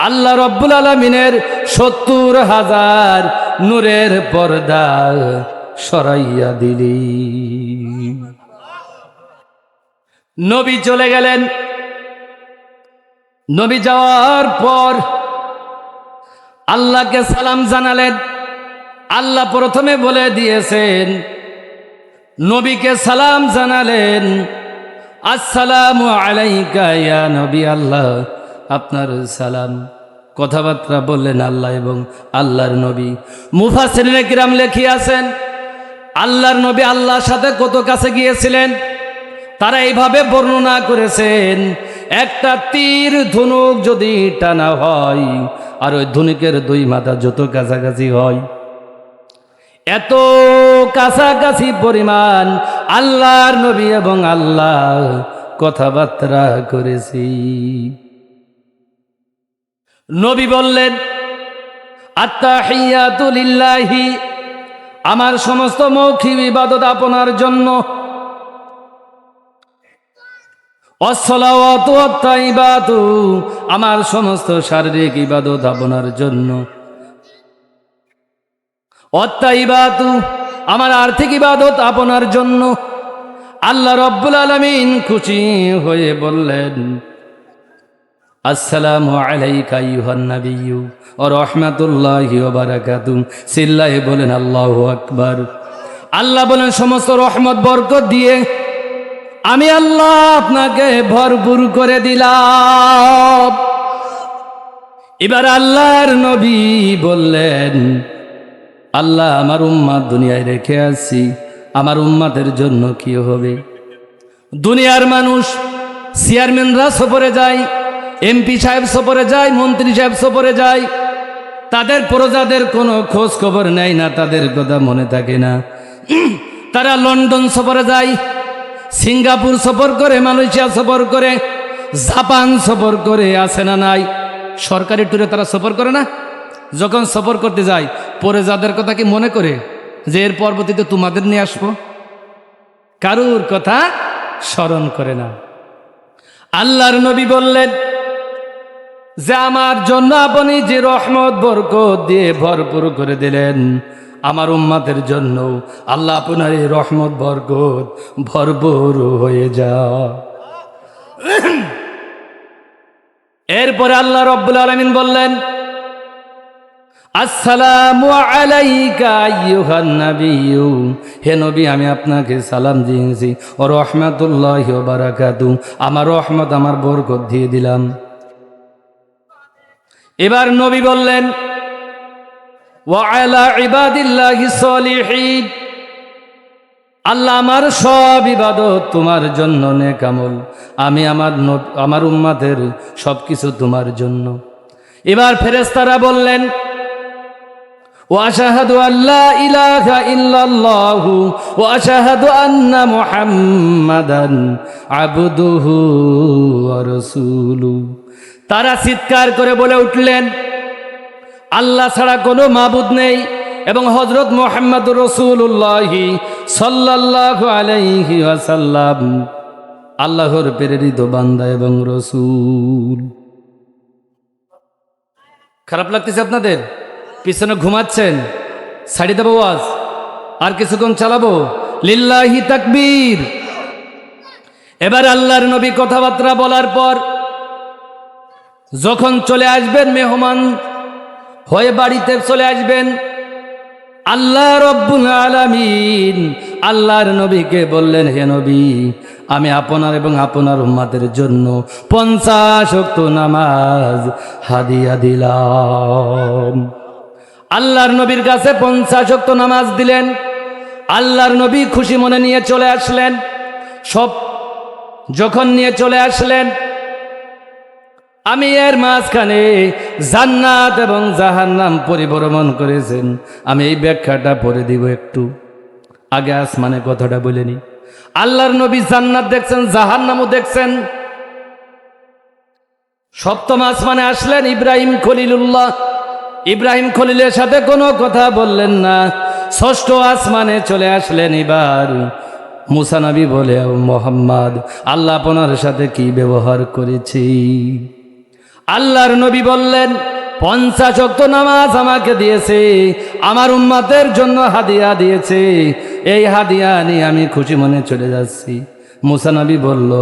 আল্লাহ রব্বুল আলামিনের ৭০,০০০ নূরের পর্দা সরাইয়া দিলি। নবী চলে গেলেন। নবী যাওয়ার পর আল্লাহকে সালাম জানালেন। আল্লাহ প্রথমে বলে দিয়েছেন, নবীকে সালাম জানালেন আসসালামু আলাইকা ইয়া নবী আল্লাহ, আপনার সালাম। কথাবার্তা বললেন আল্লাহ এবং আল্লাহর নবী। মুফাসসিরিনে কিরাম লিখিয়াছেন আল্লাহর নবী আল্লাহর সাথে কত কাছে গিয়েছিলেন। তারা এইভাবে বর্ণনা করেছেন, একটা তীর ধনুক যদি টানা হয় আর ওই ধনুকের দুই মাথা যত কাছাকাছি হয়, এত কাছাকাছি পরিমাণ আল্লাহর নবী এবং আল্লাহ কথাবার্তা করেছি। নবী বললেন আত্তাহিয়াতু লিল্লাহি, আমার সমস্ত মৌখিক ইবাদত আপনার জন্য। আসসালাওয়াতু ওয়াত-তাইবাতু, আমার সমস্ত শারীরিক ইবাদত আপনার জন্য। ওয়াত-তাইবাতু, আমার আর্থিক ইবাদত আপনার জন্য। আল্লাহ রব্বুল আলামিন খুশি হয়ে বললেন আসসালামু আলাইকা আইয়ুহান নাবিয়্যু ওয়া রাহমাতুল্লাহি ওয়া বারাকাতুহু। চিল্লায়ে বলেন আল্লাহু আকবার। আল্লাহ বলেন সমস্ত রহমত বরকত দিয়ে আমি আল্লাহ আপনাকে ভরপুর করে দিলাম। এবার আল্লাহর নবী বললেন আল্লাহ আমার উম্মাত দুনিয়ায় রেখে আসছি, আমার উম্মাতের জন্য কি হবে? দুনিয়ার মানুষ চেয়ারম্যানরা সফরে যায়, এমপি সাহেব সফরে যায়, মন্ত্রী সাহেব সফরে যায়, তাদের প্রজাদের কোনো খোঁজ খবর নেয় না, তাদের কথা মনে থাকে না। তারা লন্ডন সফরে যায়, সিঙ্গাপুর সফর করে, মালয়েশিয়া সফর করে, জাপান সফর করে, আসে না নাই? সরকারি ট্যুরে তারা সফর করে না? যখন সফর করতে যায় পরে যাদের কথা কি মনে করে যে এর পরবর্তীতে তোমাদের নিয়ে আসবো? কারুর কথা স্মরণ করে না। আল্লাহর নবী বললেন যে আমার জন্য আপনি যে রহমত বরকত দিয়ে ভরপুর করে দিলেন, আমার উম্মতের জন্য আল্লাহ আপনার এই রহমত বরকত ভরপুর হয়ে যায়। এরপরে আল্লাহ রাব্বুল আলামিন বললেন, আসসালামু আলাইকা আইয়ুহান নাবিয়্যু, হে নবী আমি আপনাকে সালাম দিয়েছি, ও রাহমাতুল্লাহি ওয়া বারাকাতুহু, আমার রহমত আমার বরকত দিয়ে দিলাম। এবার নবী বললেন, ওয়া আলা ইবাদিল্লাহিস সলিহিন, আল্লাহ আমার সব ইবাদত তোমার জন্য নেক আমল, আমি আমার উম্মতের সবকিছু তোমার জন্য। এবার ফেরেশতারা বললেন, ওয়া আশহাদু আল্লা ইলাহা ইল্লাল্লাহু ওয়া আশহাদু আন্না মুহাম্মাদান আবদুহু ওয়া রাসূলুহু। তারা চিৎকার করে বলে উঠলেন, আল্লাহ ছাড়া কোনো মাবুদ নেই এবং হযরত মুহাম্মদুর রাসূলুল্লাহ সাল্লাল্লাহু আলাইহি ওয়াসাল্লাম আল্লাহর প্রেরিত বান্দা এবং রাসূল। খারাপ লাগতেছে আপনাদের? পিছনে ঘুমাচ্ছেন? ছাড়ি দেবো ওয়াজ? আর কিছুক্ষণ চালাবো? লিল্লাহি তাকবীর। এবার আল্লাহর নবী কথাবার্তা বলার পর যখন চলে আসবেন, মেহমান হয়ে বাড়িতে চলে আসবেন, আল্লাহ রব্বুল আলামিন আল্লাহর নবীকে বললেন, হে নবী আমি আপনার এবং আপনার উম্মতের জন্য 50 ওয়াক্ত নামাজ হাদিয়া দিলাম। আল্লাহর নবীর কাছে 50 ওয়াক্ত নামাজ দিলেন। আল্লাহর নবী খুশি মনে নিয়ে চলে আসলেন। সব যখন নিয়ে চলে আসলেন, আমি এর মাঝখানে জান্নাত এবং জাহান্নাম পরিভ্রমণ করেছেন, আমি এই ব্যাখ্যাটা পড়ে দিব একটু। আগে আসমানে কথাটা বলে নি। আল্লাহর নবী জান্নাত দেখছেন, জাহান্নামও দেখছেন। সপ্তম আসমানে আসলেন ইব্রাহিম খলিলুল্লাহ, ইব্রাহিম খলিলের সাথে কোনো কথা বললেন না। ষষ্ঠ আসমানে চলে আসলেন এবার মুসা নবী বলে, মোহাম্মদ আল্লাহ আপনার সাথে কি ব্যবহার করেছি? আল্লাহর নবী বললেন, 50 ওয়াক্ত নামাজ আমাকে দিয়েছে, আমার উম্মতের জন্য হাদিয়া দিয়েছে, এই হাদিয়া নিয়ে আমি খুশি মনে চলে যাচ্ছি। মুসা নবী বলল,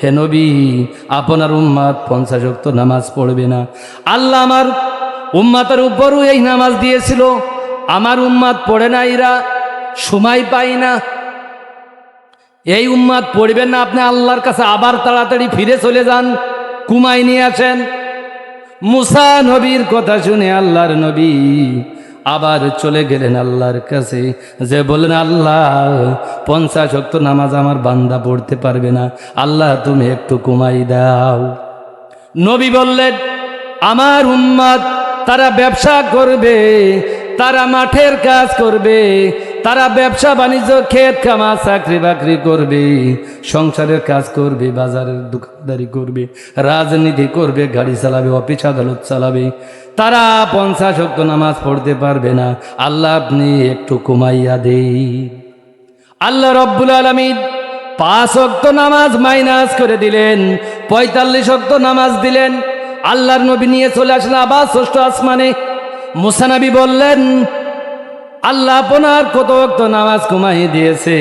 হে নবী আপনার উম্মত 50 ওয়াক্ত নামাজ পড়বে না। আল্লাহ আমার উম্মতের উপরও এই নামাজ দিয়েছিল, আমার উম্মত পড়ে না, এরা সময় পাই না। এই উম্মত পড়বেন না, আপনি আল্লাহর কাছে আবার তাড়াতাড়ি ফিরে চলে যান, কুমাই নিয়ে আসেন। মুসা নবীর কথা শুনে আল্লাহর নবী আবার চলে গেলেন আল্লাহর কাছে, যে বলেন, আল্লাহ 50 ওয়াক্ত নামাজ আমার বান্দা পড়তে পারবে না, আল্লাহ তুমি একটু কমাই দাও। নবী বললেন, আমার উম্মত তারা ব্যবসা করবে, তারা মাঠের কাজ করবে, তারা ব্যবসা বাণিজ্য, ক্ষেত খামা, চাকরি বাকরি করবে, সংসারের কাজ করবে, বাজারের দোকানদারি করবে, রাজনীতি করবে, গাড়ি চালাবে, অফিস আদালত চালাবে, তারা 50 ওয়াক্ত নামাজ পড়তে পারবে না, আল্লাহ আপনি একটু কমাইয়া দেই। আল্লাহ রব্বুল আলামিন 5 ওয়াক্ত নামাজ মাইনাস করে দিলেন, 45 ওয়াক্ত নামাজ দিলেন। আল্লাহর নবী নিয়ে চলে আসলেন আবার ষষ্ঠ আসমানে। মুসা নবী বললেন, আল্লাহ আপনার কত ওয়াক্ত নামাজ কমাই দিয়েছে?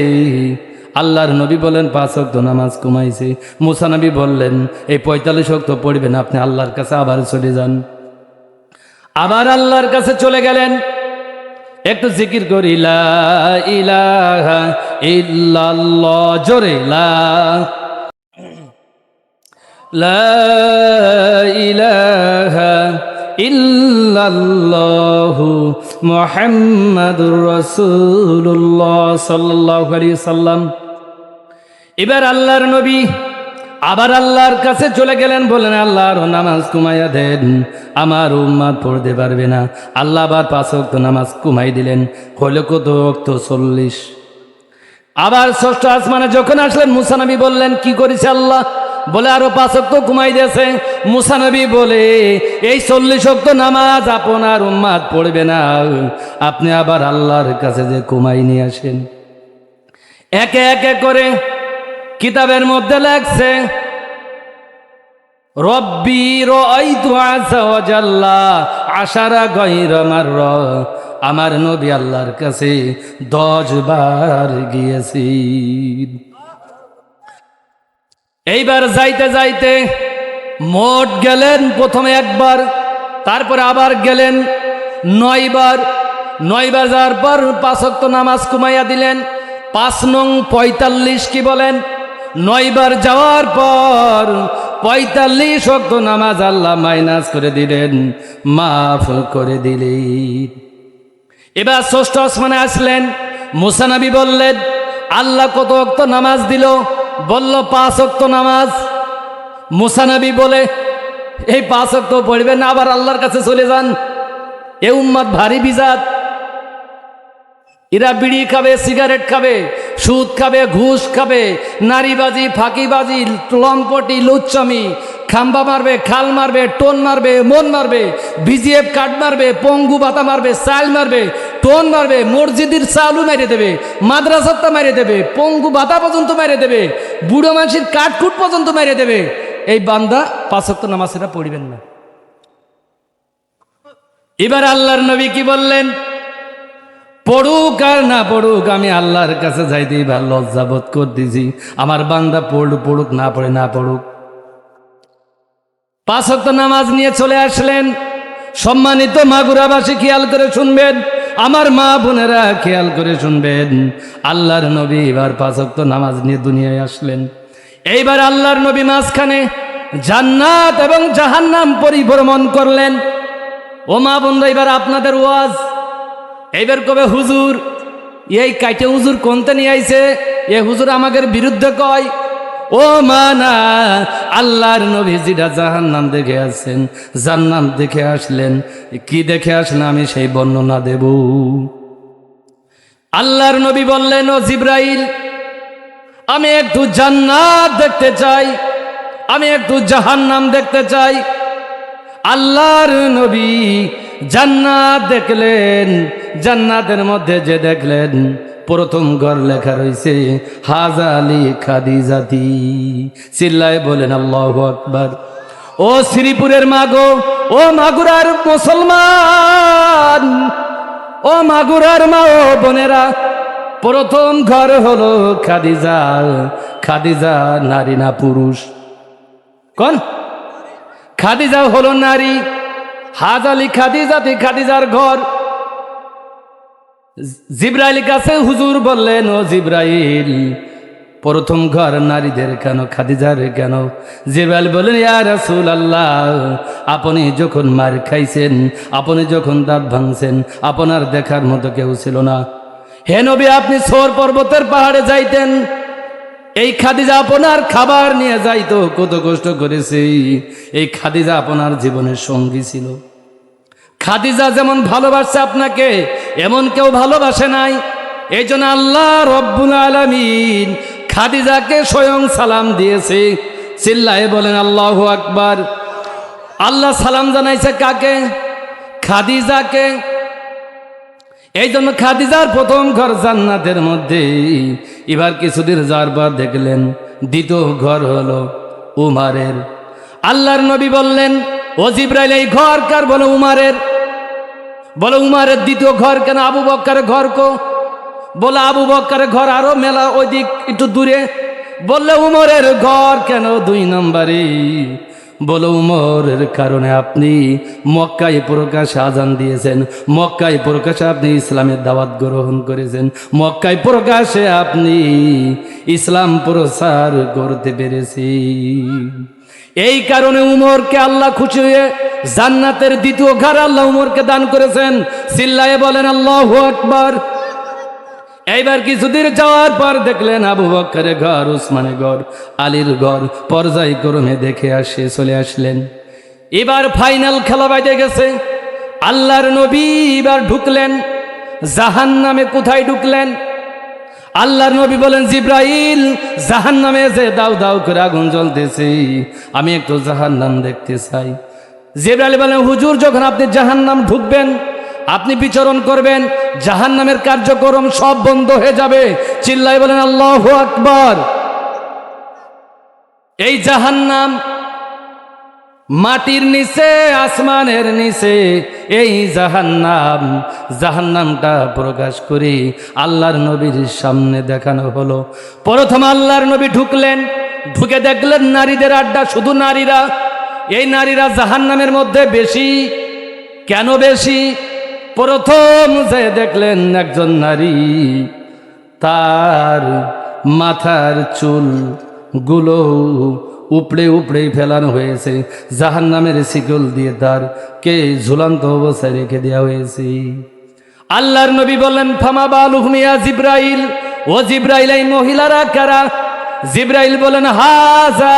আল্লাহর নবী বলেন, 5 ওয়াক্ত নামাজ কমাইছে। মুসা নবী বললেন, এই 45 ওয়াক্ত পড়বেন, আপনি আল্লাহর কাছে আবার চলে যান। আবার আল্লাহর কাছে চলে গেলেন, একটু জিকির করি, লা ইলাহা ইল্লাল্লাহ, জোরে লা ইলাহা ইল্লাল্লাহু মুহাম্মাদুর রাসূলুল্লাহ সাল্লাল্লাহু আলাইহি সাল্লাম। এবার আল্লাহর নবী আবার আল্লাহর কাছে চলে গেলেন, বলেন, আল্লাহর নামাজ কমাইয়া দেন, আমার উম্মত পড়তে পারবে না। আল্লাহ আবার 5 ওয়াক্ত নামাজ কমাই দিলেন, হলো কত ওয়াক্ত? 40। আবার ষষ্ঠ আসমানে যখন আসলেন, মুসা নবী বললেন, কি করেছে আল্লাহ? বলে, আরো 5 ওয়াক্ত কমাই দিয়েছে। মুসা নবী বলে, এই 40 ওয়াক্ত নামাজ আপনার উম্মত পড়বে না, আপনি আবার আল্লাহর কাছে যে কমাই নিয়ে আসেন। একে একে করে কিতাবের মধ্যে লেখছে, রব্বি রাআইতু আযা ওয়াজাল্লা আশারা গায়রা মাররা, আমার নবী আল্লাহর কাছে 10 বার গিয়েছি। এইবার যাইতে যাইতে মোট গেলেন প্রথমে একবার, তারপরে আবার গেলেন 9 বার। 9 বার যাওয়ার পর 5 ওয়াক্ত নামাজ কমাইয়া দিলেন। 5 নং 45 কি বলেন? 9 বার যাওয়ার পর 45 ওয়াক্ত নামাজ আল্লাহ মাইনাস করে দিলেন, মাফ করে দিলেন। এবার ষষ্ঠ আসমানে আসলেন। মুসা নবী বললেন, আল্লাহ কত ওয়াক্ত নামাজ দিল? বলল 5 ওয়াক্ত নামাজ। মুসা নবী বলে, এই 5 ওয়াক্ত পড়বেন না, আবার আল্লাহর কাছে চলে যান। এ উম্মত ভারী বিজাত। এরা বিড়ি খাবে, সিগারেট খাবে, সুদ খাবে, ঘুষ খাবে, নারীবাজি, ফাঁকিবাজি, লম্পটি, লুচ্চামি, খাম্বা মারবে, খাল মারবে, টোন মারবে, মন মারবে, বিজিএফ কার্ড মারবে, পঙ্গু বাতা মারবে, চাল মারবে, টোন মারবে, মসজিদের চালু মেরে দেবে, মাদ্রাসাটা মেরে দেবে, পঙ্গু বাতা পর্যন্ত মেরে দেবে, বুড়ো মানুষের কাঠকুট পর্যন্ত মেরে দেবে। এই বান্দা 5 ওয়াক্ত নামাজ এরা পড়বেন না। এবার আল্লাহর নবী কি বললেন? পড়ুক আর না পড়ুক, আমি আল্লাহর কাছে যাইতেই ভালো লজ্জাবোধ করতেছি। আমার বান্দা পড়ুক, না পড়ে না পড়ুক। 5 ওয়াক্ত নামাজ নিয়ে চলে আসলেন। সম্মানিত মাগুরাবাসী খেয়াল করে শুনবেন, আমার মা বোনেরা খেয়াল করে শুনবেন। আল্লাহর নবী এবার 5 ওয়াক্ত নামাজ নিয়ে দুনিয়ায় আসলেন। এইবার আল্লাহর নবী মাঝখানে জান্নাত এবং জাহান্নাম পরিভ্রমণ করলেন। ও মা বোনরা, এবার আপনাদের ওয়াজ। এইবার কবে হুজুর এই কাইটে হুজুর কোনতে নিয়ে আইছে? এ হুজুর আমাদের বিরুদ্ধে কয়। ও মা না, আল্লাহর নবী যেটা জাহান্নাম দেখে আসছেন, জান্নাত দেখে আসলেন। কি দেখে আসলেন আমি সেই বর্ণনা দেব। আল্লাহর নবী বললেন, ও জিব্রাইল, আমি একটু জান্নাত দেখতে চাই, আমি একটু জাহান্নাম দেখতে চাই। আল্লাহর নবী জান্নাত দেখলেন। জান্নাতের মধ্যে যে দেখলেন, প্রথম ঘর লেখা রয়েছে হাজা আলী খাদিজাতি। চিল্লায় বলেন আল্লাহু আকবার। ও শ্রীপুরের মাগো, ও মাগুরার মুসলমান, ও মাগুরার মা ও বোনেরা, প্রথম ঘর হলো খাদিজা। খাদিজা নারী না পুরুষ? কোন? খাদিজা হলো নারী। হাজা আলী খাদিজাতি, খাদিজার ঘর। জিব্রাইল কাছে হুজুর বললেন, ও জিব্রাইল, প্রথম ঘর নারীদের কেন, খাদিজার কেন? জিব্রাইল বললেন, ইয়া রাসূলুল্লাহ, আপনি যখন মার খাইছেন, আপনি যখন দাঁত ভাঙছেন, আপনার দেখার মতো কেউ ছিল না। হে নবী, আপনি সোর পর্বতের পাহাড়ে যাইতেন, এই খাদিজা আপনার খাবার নিয়ে যাইতো, কত কষ্ট করেছে। এই খাদিজা আপনার জীবনের সঙ্গী ছিল। খাদিজা যেমন ভালোবাসছে আপনাকে, এমন কেউ ভালোবাসে নাই। এই জন্য আল্লাহ রব্বুল আলামিন খাদিজাকে স্বয়ং সালাম দিয়েছে। চিল্লায়ে বলেন আল্লাহু আকবার। আল্লাহ সালাম জানাইছে কাকে? খাদিজাকে। এই জন্য খাদিজার প্রথম ঘর জান্নাতের মধ্যে। এবার কিছুদিন যাওয়ার পর দেখলেন দ্বিতীয় ঘর হলো উমারের। আল্লাহর নবী বললেন, ও জিব্রাইল, এই ঘর কার? বলে উমারের। বলে উমারের দ্বিতীয় ঘর কেন? আবু বক্করের ঘর কো? বলে আবু বক্করের ঘর আরো মেলা ওই দিক একটু দূরে। বললে উমরের ঘর কেন 2 নম্বরে? বলে উমরের কারণে আপনি মক্কায় প্রকাশ্যে আজান দিয়েছেন, মক্কায় প্রকাশ্যে আপনি ইসলামের দাওয়াত গ্রহণ করেছেন, মক্কায় প্রকাশ্যে আপনি ইসলাম প্রচার করতে পেরেছেন। এই কারণে উমরকে আল্লাহ খুশি হয়ে জান্নাতের দ্বিতীয় ঘর আল্লাহ উমরকে দান করেছেন। চিল্লায়ে বলেন আল্লাহু আকবার। এইবার কিছুদিন যাওয়ার পর দেখলেন আবু বকরের ঘর, উসমানের ঘর, আলীর ঘর, পর্যায়ক্রমে দেখে চলে আসলেন। এবার ফাইনাল খেলা বাইতে গেছে। আল্লাহর নবী এবার ঢুকলেন জাহান্নামে। কোথায় ঢুকলেন? আল্লাহর নবী বলেন, জিব্রাইল, জাহান্নামে যে দাউ দাউ করে আগুন জ্বলতেছে, আমি একটু জাহান্নাম দেখতে চাই। জিব্রাইল বলেন, হুজুর, যখন আপনি জাহান্নাম ঢুকবেন, আপনি বিচরণ করবেন, জাহান্নামের কার্যক্রম সব বন্ধ হয়ে যাবে। চিল্লায় বলেন আল্লাহু আকবার। এই জাহান্নাম মাটির নিচে, আসমানের নিচে, এই জাহান্নামটা প্রকাশ করে আল্লাহর নবীর সামনে দেখানো হলো। প্রথম আল্লাহর নবী ঢুকলেন, ঢুকে দেখলেন নারীদের আড্ডা, শুধু নারীরা। এই নারীরা জাহান্নামের মধ্যে বেশি। কেন বেশি? প্রথম যে দেখলেন একজন নারী, তার মাথার চুল গুলো উপড়ে উপড়ে ফেলানো হয়েছে, জাহান্নামের শিকল দিয়ে তারকে ঝুলন্ত অবস্থায় রেখে দেওয়া হয়েছে। আল্লাহর নবী বললেন ফামা বালুহুম ইয়া জিব্রাইল, ও জিব্রাইল এই মহিলারা কারা? জিব্রাইল বলেন হাযা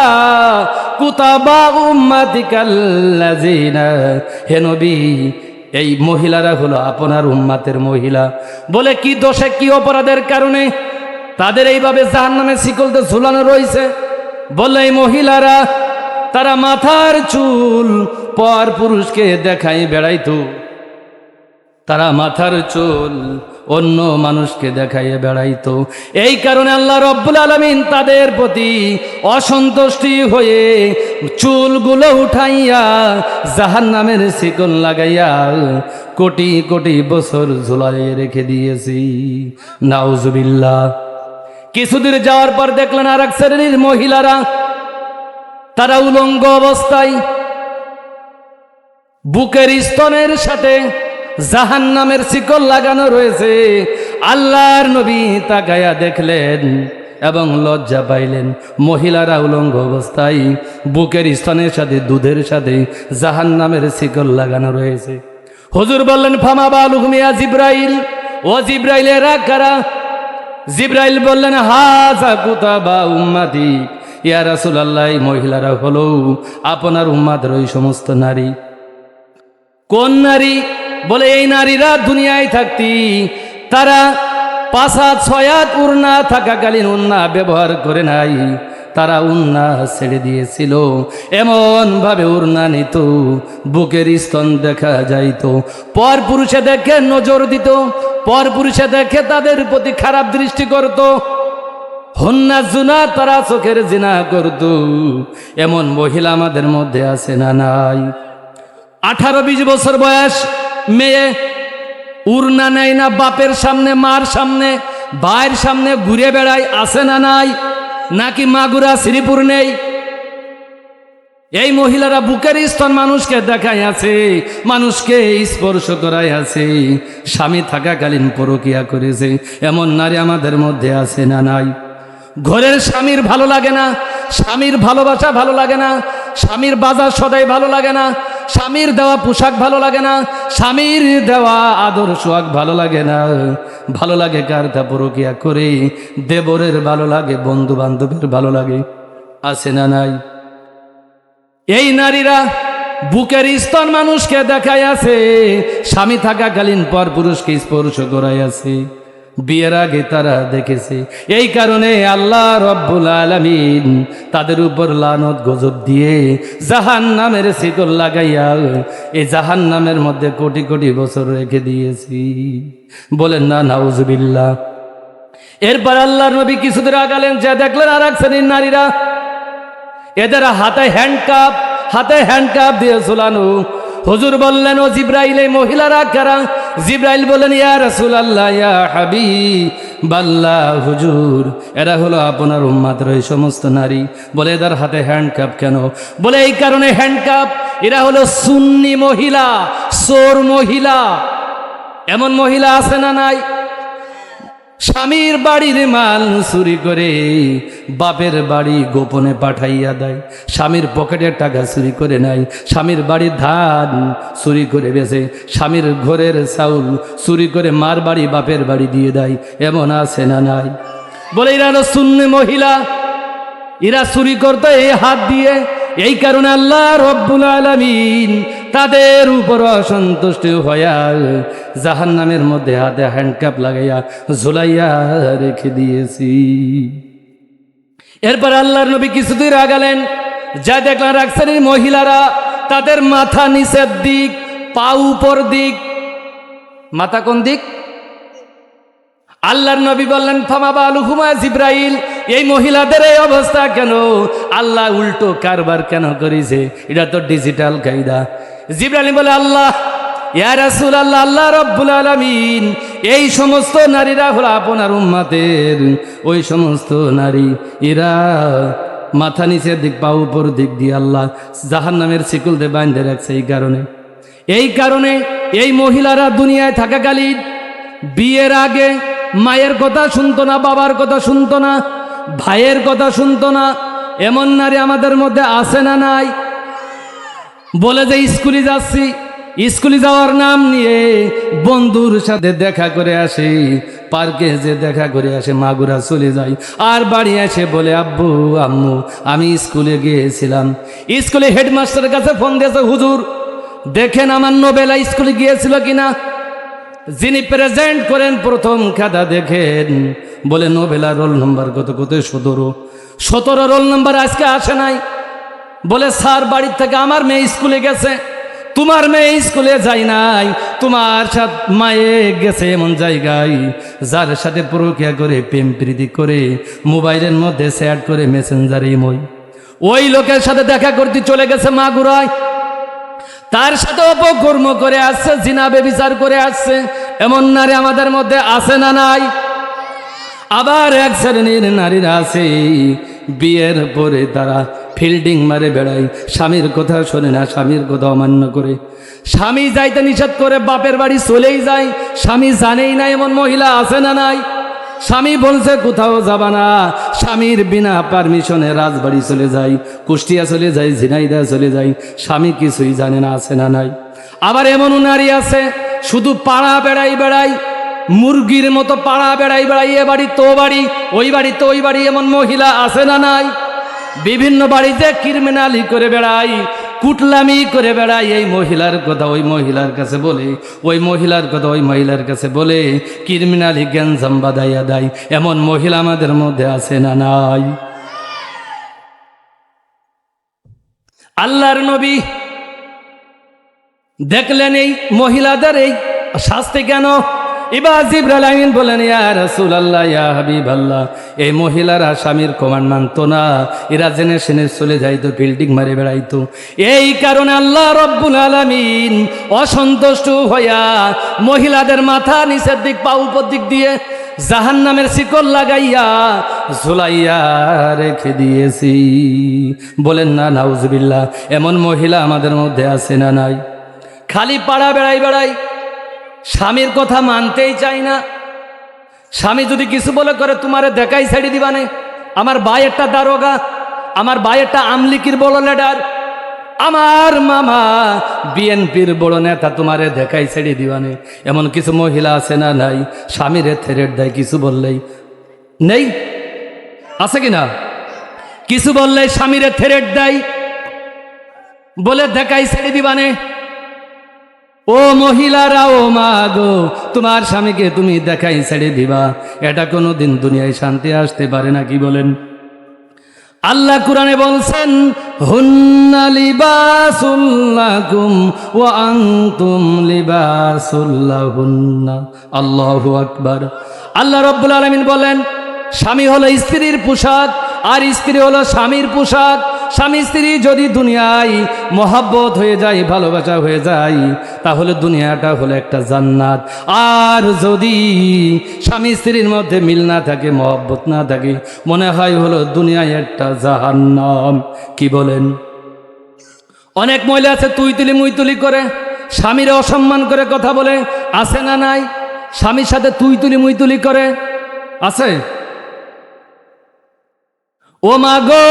কুতাবা উম্মাতিকাল্লাযিনা, হে নবী এই মহিলারা হলো আপনার উম্মাতের মহিলা। বলে কি দোষে, কি অপরাধের কারণে তাদের এইভাবে জাহান্নামের শিকলতে ঝুলানো রয়েছে? বলে এই মহিলারা, তারা মাথার চুল পর পুরুষকে দেখাই বেড়াইতো, তারা মাথার চুল অন্য মানুষকে দেখাইয়ে বেড়াইতো। এই কারণে আল্লাহ রব্বুল আলামিন তাদের প্রতি অসন্তুষ্টি হয়ে চুলগুলো উঠাইয়া জাহান্নামের শিকল লাগাইয়া কোটি কোটি বছর ঝুলাইয়ে রেখে দিয়েছি। নাউজুবিল্লাহ। কিছুদূর যাওয়ার পর দেখলেন আর এক শ্রেণীর মহিলারা, তারা উলঙ্গ অবস্থায় বুকের স্তনের সাথে জাহান্নামের শিকল লাগানো রয়েছে। আল্লাহর নবী তাকায়া দেখলেন এবং লজ্জা পাইলেন, মহিলারা উলঙ্গ অবস্থায় বুকের স্তনের সাথে, দুধের সাথে জাহান্নামের শিকল লাগানো রয়েছে। হুজুর বললেন ফামা বালুহুম ইয়া জিব্রাইল, ও জিব্রাইল এরা কারা? জিব্রাইল বললেন হাযা কুতাবা উম্মতি, ইয়া রাসূলুল্লাহ এই মহিলারা হলো আপনার উম্মাদের ওই সমস্ত নারী। কোন নারী? বলে এই নারীরা দুনিয়ায় থাকতি তারা 5 হাত 6 হাত উড়না থাকাকালীন উড়না ব্যবহার করে নাই, তারা উড়না ছেড়ে দিয়েছিল। এমন ভাবে উড়না নিত, বুকের স্তন দেখা যাইত, পর পুরুষে দেখে নজর দিত, পর পুরুষে দেখে তাদের প্রতি খারাপ দৃষ্টি করত। হন্না জুনা, তারা চোখের জিনা করত। এমন মহিলা আমাদের মধ্যে আছে না নাই? 18-20 বছর বয়স মেয়ে উড়না নেয় না, বাপের সামনে, মার সামনে, ভাইয়ের সামনে ঘুরে বেড়ায়, আছে না নাই? নাকি মাগুরা শ্রীপুর নেই? এই মহিলারা বুকের স্তন মানুষকে দেখায় আছে, মানুষকে স্পর্শ করায় আছে, স্বামী থাকাকালীন পরকিয়া করেছে। এমন নারী আমাদের মধ্যে আছে না নাই? ঘরের স্বামীর ভালো লাগে না, স্বামীর ভালোবাসা ভালো লাগে না, স্বামীর বাজার সদাই ভালো লাগে না, স্বামীর দেওয়া পোশাক ভালো লাগে না, স্বামীর দেওয়া আদর সোহাগ ভালো লাগে না। ভালো লাগে কার? তা পরকিয়া করে দেবরের ভালো লাগে, বন্ধু বান্ধবের ভালো লাগে, আছে না নাই? এই নারীরা বুকের স্তন মানুষকে দেখায় আছে, স্বামী থাকাকালীন পর পুরুষকে স্পর্শ করাই আছে, বিয়ের আগে তারা দেখেছে। এই কারণে আল্লাহ রব্বুল আলামিন তাদের উপর লানত গজব দিয়ে জাহান্নামের শিকল লাগাইয়া এই জাহান্নামের মধ্যে কোটি কোটি বছর রেখে দিয়েছি। বলেন না নাউজুবিল্লাহ। এরপর আল্লাহর নবী কিছুদূর আগালেন, যা দেখলেন আর এক শ্রেণীর নারীরা, এদের হাতে হ্যান্ডকাপ দিয়ে ঝুলানো। হুজুর বললেন ও জিব্রাইল এই মহিলারা কারা? জিব্রাইল বললেন ইয়া রাসূলুল্লাহ ইয়া হাবিবাল্লাহ, হুজুর এরা হলো আপনার উম্মাতের ওই সমস্ত নারী। বলে এদের হাতে হ্যান্ডকাপ কেন? বলে এই কারণে হ্যান্ডকাপ, এরা হলো সুন্নি মহিলা, চোর মহিলা। এমন মহিলা আছে না নাই? স্বামীর বাড়ির মাল চুরি করে বাপের বাড়ি গোপনে পাঠাইয়া দেয়, স্বামীর পকেটের টাকা চুরি করে নেয়, স্বামীর বাড়ির ধান চুরি করে বেচে, স্বামীর ঘরের চাউল চুরি করে মার বাড়ি বাপের বাড়ি দিয়ে দেয়। এমন আছে না নাই? বলে এরা হলো সুন্নি মহিলা, এরা চুরি করতো এই হাত দিয়ে। এই কারণে আল্লাহ রব্বুল আলামিন তাদের উপর অসন্তুষ্ট হইয়া জাহান্নামের মধ্যে হাতে হ্যান্ডকাপ লাগাইয়া ঝুলাইয়া রেখে দিয়েছি। এরপর আল্লাহর নবী কিছুদূর আগালেন, যা দেখলেন এক শ্রেণীর মহিলারা, তাদের মাথা নিচের দিক, পা উপর দিক, মাথা কোন দিক? আল্লাহর নবী বললেন ফামা বালুহুমা জিব্রাইল, এই মহিলাদের এই অবস্থা কেন? আল্লাহ উল্টো কারবার কেন করেছে? এটা তো ডিজিটাল কায়দা। জিব্রাইল বলে আল্লাহ, ইয়া রাসূলুল্লাহ, আল্লাহ রাব্বুল আলামিন এই সমস্ত নারীরা হলো আপনার উম্মতের ওই সমস্ত নারী, এরা মাথা নিচের দিক পা উপর দিক দিয়ে আল্লাহ জাহান্নামের শিকল দিয়ে বাঁধে রাখছে। এই কারণে এই মহিলারা দুনিয়ায় থাকাকালীন বিয়ের আগে মায়ের কথা শুনতো না, বাবার কথা শুনতো না, ভাইয়ের কথা শুনতো না। এমন নারী আমাদের মধ্যে আছে না নাই? বলে যে স্কুলে যাচ্ছি, স্কুলে যাওয়ার নাম নিয়ে বন্ধুর সাথে দেখা করে আসে, পার্কে যে দেখা করে আসে, মাগুরা চলে যায়, আর বাড়ি এসে বলে আব্বু আম্মু আমি স্কুলে গিয়েছিলাম। স্কুলে হেডমাস্টারের কাছে ফোন দিয়েছে, হুজুর দেখেন আমার নোবেলা স্কুলে গিয়েছিল কিনা। যিনি প্রেজেন্ট করেন প্রথম খাতা দেখেন, বলে নোবেলা রোল নম্বর কত? কত 17 রোল নম্বর আজকে আসে নাই। বলে স্যার বাড়ির থেকে আমার মেয়ে স্কুলে গেছে, তোমার মেয়ে স্কুলে যায় নাই, তোমার সাথে মায়ে গেছে এমন জায়গায় যার সাথে প্রক্রিয়া করে প্রেম প্রীতি করে মোবাইলের মধ্যে চ্যাট করে মেসেঞ্জারে ইমোই ওই লোকের সাথে দেখা করতে চলে গেছে মাগুরায়, তার সাথে অপকর্ম করে আসছে, জিনা বেবিচার করে আসছে। এমন নারী আমাদের মধ্যে আছে না নাই? আবার এক শ্রেণীর নারীরা আছে বিয়ের পরে তারা ফিল্ডিং মারে বেড়ায়, স্বামীর কথা শোনে না, স্বামীর কথা অমান্য করে, স্বামী যাইতে নিষেধ করে বাপের বাড়ি চলেই যায়, স্বামী জানেই না। এমন মহিলা আছে না নাই? স্বামী বলছে কোথাও যাবা না, স্বামীর বিনা পারমিশনে রাজবাড়ি চলে যায়, কুষ্টিয়া চলে যায়, ঝিনাইদহ চলে যায়, স্বামী কিছুই জানে না। আছে না নাই? আবার এমন নারী আছে শুধু পাড়া বেড়াই, মুরগির মতো পাড়া বেড়াই, এ বাড়ি তো বাড়ি, ওই বাড়ি তো ওই বাড়ি। এমন মহিলা আছে না নাই? বিভিন্ন বাড়িতে ক্রিমিনালি করে বেড়াই, কুটলামি করে বেড়াই। এই মহিলার কথা ওই মহিলার কাছে বলে, ওই মহিলার কথা ওই মহিলার কাছে বলে ক্রিমিনালি গ্যাঞ্জাম বাঁধাইয়া দেয়। এমন মহিলা আমাদের মধ্যে আছে না নাই? আল্লাহর নবী দেখলেন এই মহিলাদের এই শাস্তি কেন? এবার জিবরাইল আমিন বলেন ইয়া রাসূলুল্লাহ, ইয়া হাবিবাল্লাহ, এই মহিলারা স্বামীর কমান্ড মানতো না, এরা জেনে শুনে চলে যাইতো, ফিল্ডিং মারে বেড়াইতো। এই কারণে আল্লাহ রাব্বুল আলামিন অসন্তুষ্ট হইয়া মহিলাদের মাথা নিচের দিক পা উপর দিক দিয়ে জাহান্নামের শিকল লাগাইয়া ঝুলাইয়া রেখে দিয়েছি। বলেন না নাউজুবিল্লাহ। এমন মহিলা আমাদের মধ্যে আছে না নাই? খালি পাড়া বেড়াই, স্বামীর কথা মানতেই চাই না। স্বামী যদি কিছু বলে করে তোমারে দেখাই ছেড়ে দিবানে। আমার ভাই একটা দারোগা, আমার ভাই একটা আমলিকির বড় লিডার, আমার মামা বিএনপির বড় নেতা, তোমারে দেখাই ছেড়ে দিবানে। এমন কিছু মহিলা আছে না নাই? স্বামীরে থ্রেট দেয়, কিছু বললেই নেই, আছে কিনা? কিছু বললেই স্বামীরে থ্রেট দেয়, বলে দেখাই ছেড়ে দিবানে। ও মহিলারা, ও মা গো, তোমার স্বামীকে তুমি দেখাই ছেড়ে দিবা, এটা কোনোদিন দুনিয়ায় শান্তি আসতে পারে না। কি বলেন? আল্লাহ কুরআনে বলছেন হুন্না লিবাসুল লাকুম ওয়া আনতুম লিবাসুল লাহুন্না। আল্লাহু আকবার। আল্লাহ রাব্বুল আলামিন বলেন স্বামী হলো স্ত্রীর পোশাক আর স্ত্রী হলো স্বামীর পোশাক। স্বামী স্ত্রী যদি দুনিয়ায় মহব্বত হয়ে যায়, ভালোবাসা হয়ে যায়, তাহলে দুনিয়াটা হলো একটা জান্নাত। আর যদি স্বামী স্ত্রীর মধ্যে মিল না থাকে, মহব্বত না থাকে, মনে হয় হলো দুনিয়ায় একটা জাহান্নাম। কি বলেন? অনেক মহিলা আছে তুই তুলি মুই তুলি করে, স্বামীর অসম্মান করে কথা বলে, আছে না নাই? স্বামীর সাথে তুই তুলি মুই তুলি করে, আছে? ও মা গো,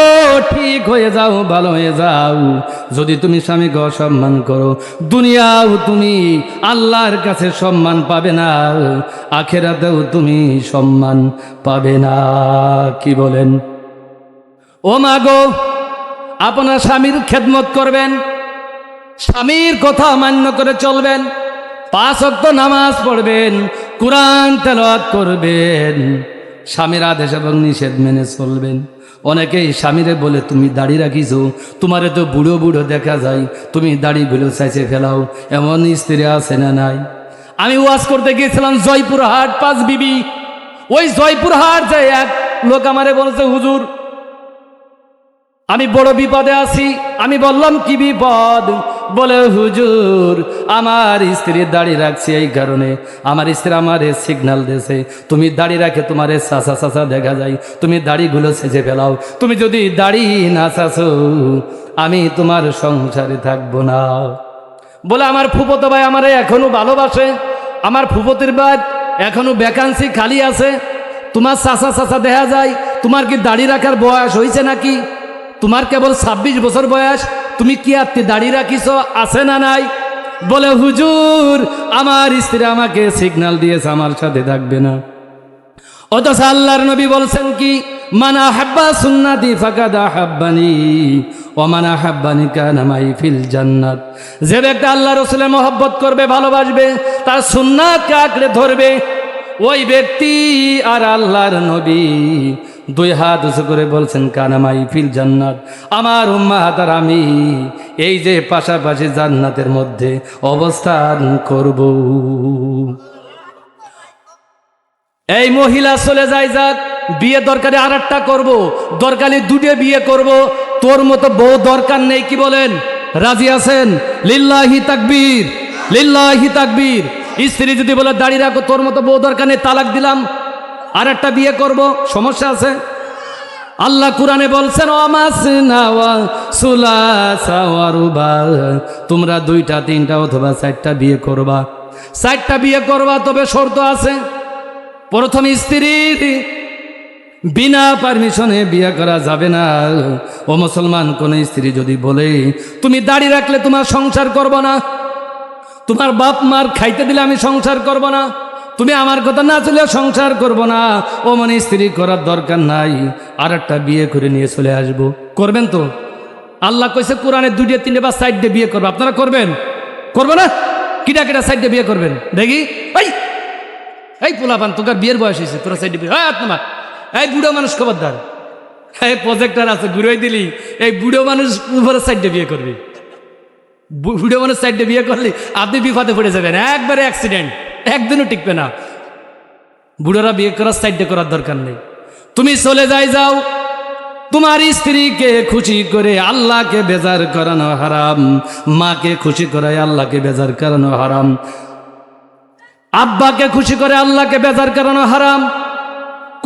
ঠিক হয়ে যাও, ভালো হয়ে যাও। যদি তুমি স্বামীকে অসম্মান করো, দুনিয়াও তুমি আল্লাহর কাছে সম্মান পাবে না, আখেরাতেও তুমি সম্মান পাবে না। কি বলেন? ও মা গো, আপনার স্বামীর খেদমত করবেন, স্বামীর কথা মান্য করে চলবেন, 5 ওয়াক্ত নামাজ পড়বেন, কুরআন তেলাওয়াত করবেন, স্বামীর আদেশ এবং নিষেধ মেনে চলবেন। অনেকেই স্বামীরে বলে তুমি দাড়ি রাখিছো, তোমারে তো বুড়ো বুড়ো দেখা যায়, তুমি দাড়িগুলো চাইছে ফেলাও। এমন স্ত্রী আছে না নাই? আমি ওয়াজ করতে গিয়েছিলাম জয়পুরহাট পাঁচ বিবি। ওই জয়পুরহাট যায় এক লোক আমারে বলছে, হুজুর আমি বড় বিপদে আছি। আমি বললাম কি বিপদ? বলে হুজুর আমার স্ত্রীর দাড়ি রাখছি, এই কারণে আমার স্ত্রী আমারে সিগন্যাল দিয়েছে, তুমি দাড়ি রাখে তোমার চাচা চাচা দেখা যায়, তুমি দাড়িগুলো সেজে ফেলাও, তুমি যদি দাড়ি না চাচো আমি তোমার সংসারে থাকবো না। বলে আমার ফুফতো ভাই আমারে এখনো ভালোবাসে, আমার ফুফতির ভাই এখনো ভ্যাকান্সি খালি আছে, তোমার চাচা চাচা দেখা যায়, তোমার কি দাড়ি রাখার বয়স হয়েছে নাকি? তোমার কেবল 26 বছর বয়স, তুমি কি আত্মি দাড়ি রাখিস আছে না নাই? বলে হুজুর আমার স্ত্রী আমাকে সিগন্যাল দিয়েছে আমার সাথে থাকবে না। অথচ আল্লাহর নবী বলছেন কি, মান আহাব্বা সুন্নাতি ফাকাদ আহাব্বানি ওয়া মান আহাব্বানি কানা মাই ফিল জান্নাত। যে ব্যক্তি আল্লাহ রাসূলের মহব্বত করবে, ভালোবাসবে, তার সুন্নাতকে আঁকড়ে ধরবে, ওই ব্যক্তি আর আল্লাহর নবী দুই হাত উঁচু করে বলছেন কানা মাই ফিল জান্নাত, আমার উম্মাত আর আমি এই যে পাশাপাশি জান্নাতের মধ্যে অবস্থান করব। এই মহিলা চলে যায়, যাক বিয়ে দরকারে আর একটা করবো, দরকারি দুটো বিয়ে করব, তোর মতো বউ দরকার নেই, কি বলেন? রাজি আছেন? লিল্লাহি তাকবীর, লিল্লাহি তাকবীর। স্ত্রী যদি বলে দাড়ি রাখো, তোর মতো বউ দরকার নেই, তালাক দিলাম, আর একটা বিয়ে করব, সমস্যা আছে? আল্লাহ কুরআনে বলছেন ওয়ামাসনা ওয়া সুলাসা ওয়া রুবা, তোমরা 2টা 3টা অথবা 4টা বিয়ে করবা, 4টা বিয়ে করবা, তবে শর্ত আছে। প্রথম স্ত্রীর বিনা পারমিশনে বিয়ে করা যাবে না। ও মুসলমান, কোন স্ত্রী যদি বলে তুমি দাড়ি রাখলে তোমার সংসার করব না, তোমার বাপ মার খাইতে দিলে আমি সংসার করব না, তুমি আমার কথা না চলে সংসার করব না, ও মনে স্ত্রী করার দরকার নাই, আর একটা বিয়ে করে নিয়ে চলে আসব। করবেন তো? আল্লাহ কইছে কোরআনে 2টা 3টা বা 4টা বিয়ে করবে, আপনারা করবেন? করবো না? কিটা কিটা 4টা বিয়ে করবেন দেখি? এই পোলাপান তোকার বিয়ের বয়স হয়েছে, তোরা 4টা বিয়ে? তোমার এই বুড়ো মানুষ খবরদার, এই প্রজেক্টর আছে ঘুরে দিলি, এই বুড়ো মানুষ উপরে 4টা বিয়ে করবে। বুড়ো মানুষ 4টা বিয়ে করলে আপনি বিপদে পড়ে যাবেন, একবারে অ্যাক্সিডেন্ট, একদিনও টিকবে না। বুড়োরা বিয়ে করার 4টা করার দরকার নেই। তুমি চলে যাও, তোমার স্ত্রীকে খুশি করে আল্লাহকে বেজার করানো হারাম, মাকে খুশি করে আল্লাহকে বেজার করানো হারাম, আব্বাকে খুশি করে আল্লাহকে বেজার করানো হারাম,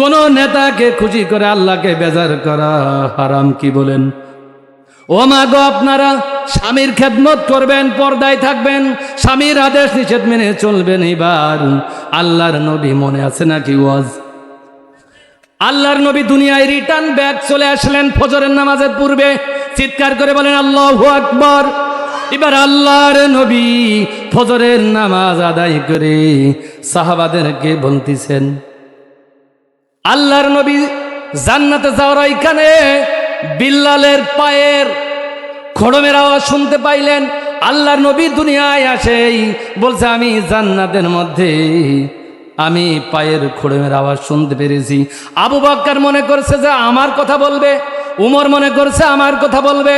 কোন নেতাকে খুশি করে আল্লাহকে বেজার করা হারাম। কি বলেন? ও মা গো, আপনারা স্বামীর খেদমত করবেন, পর্দায় থাকবেন, স্বামীর আদেশ নিষেধ মেনে চলবেন। এবার আল্লাহর নবী মনে আছে নাকি ওয়াজ? আল্লাহর নবী দুনিয়ায় রিটার্ন ব্যাক চলে আসলেন ফজরের নামাজের পূর্বে, চিৎকার করে বলেন আল্লাহু আকবার। এবার আল্লাহর নবী ফজরের নামাজ আদায় করে সাহাবাদেরকে বলতেছেন, আল্লাহর নবী জান্নাতে যাওয়ার ওইখানে বিল্লালের পায়ের খড়মের আওয়াজ শুনতে পাইলেন। আল্লাহর নবী দুনিয়ায় আসেই বলছে আমি জান্নাতের মধ্যে আমি পায়ের খড়মের আওয়াজ শুনতে পেরেছি। আবু বকর মনে করছে যে আমার কথা বলবে, উমর মনে করছে আমার কথা বলবে,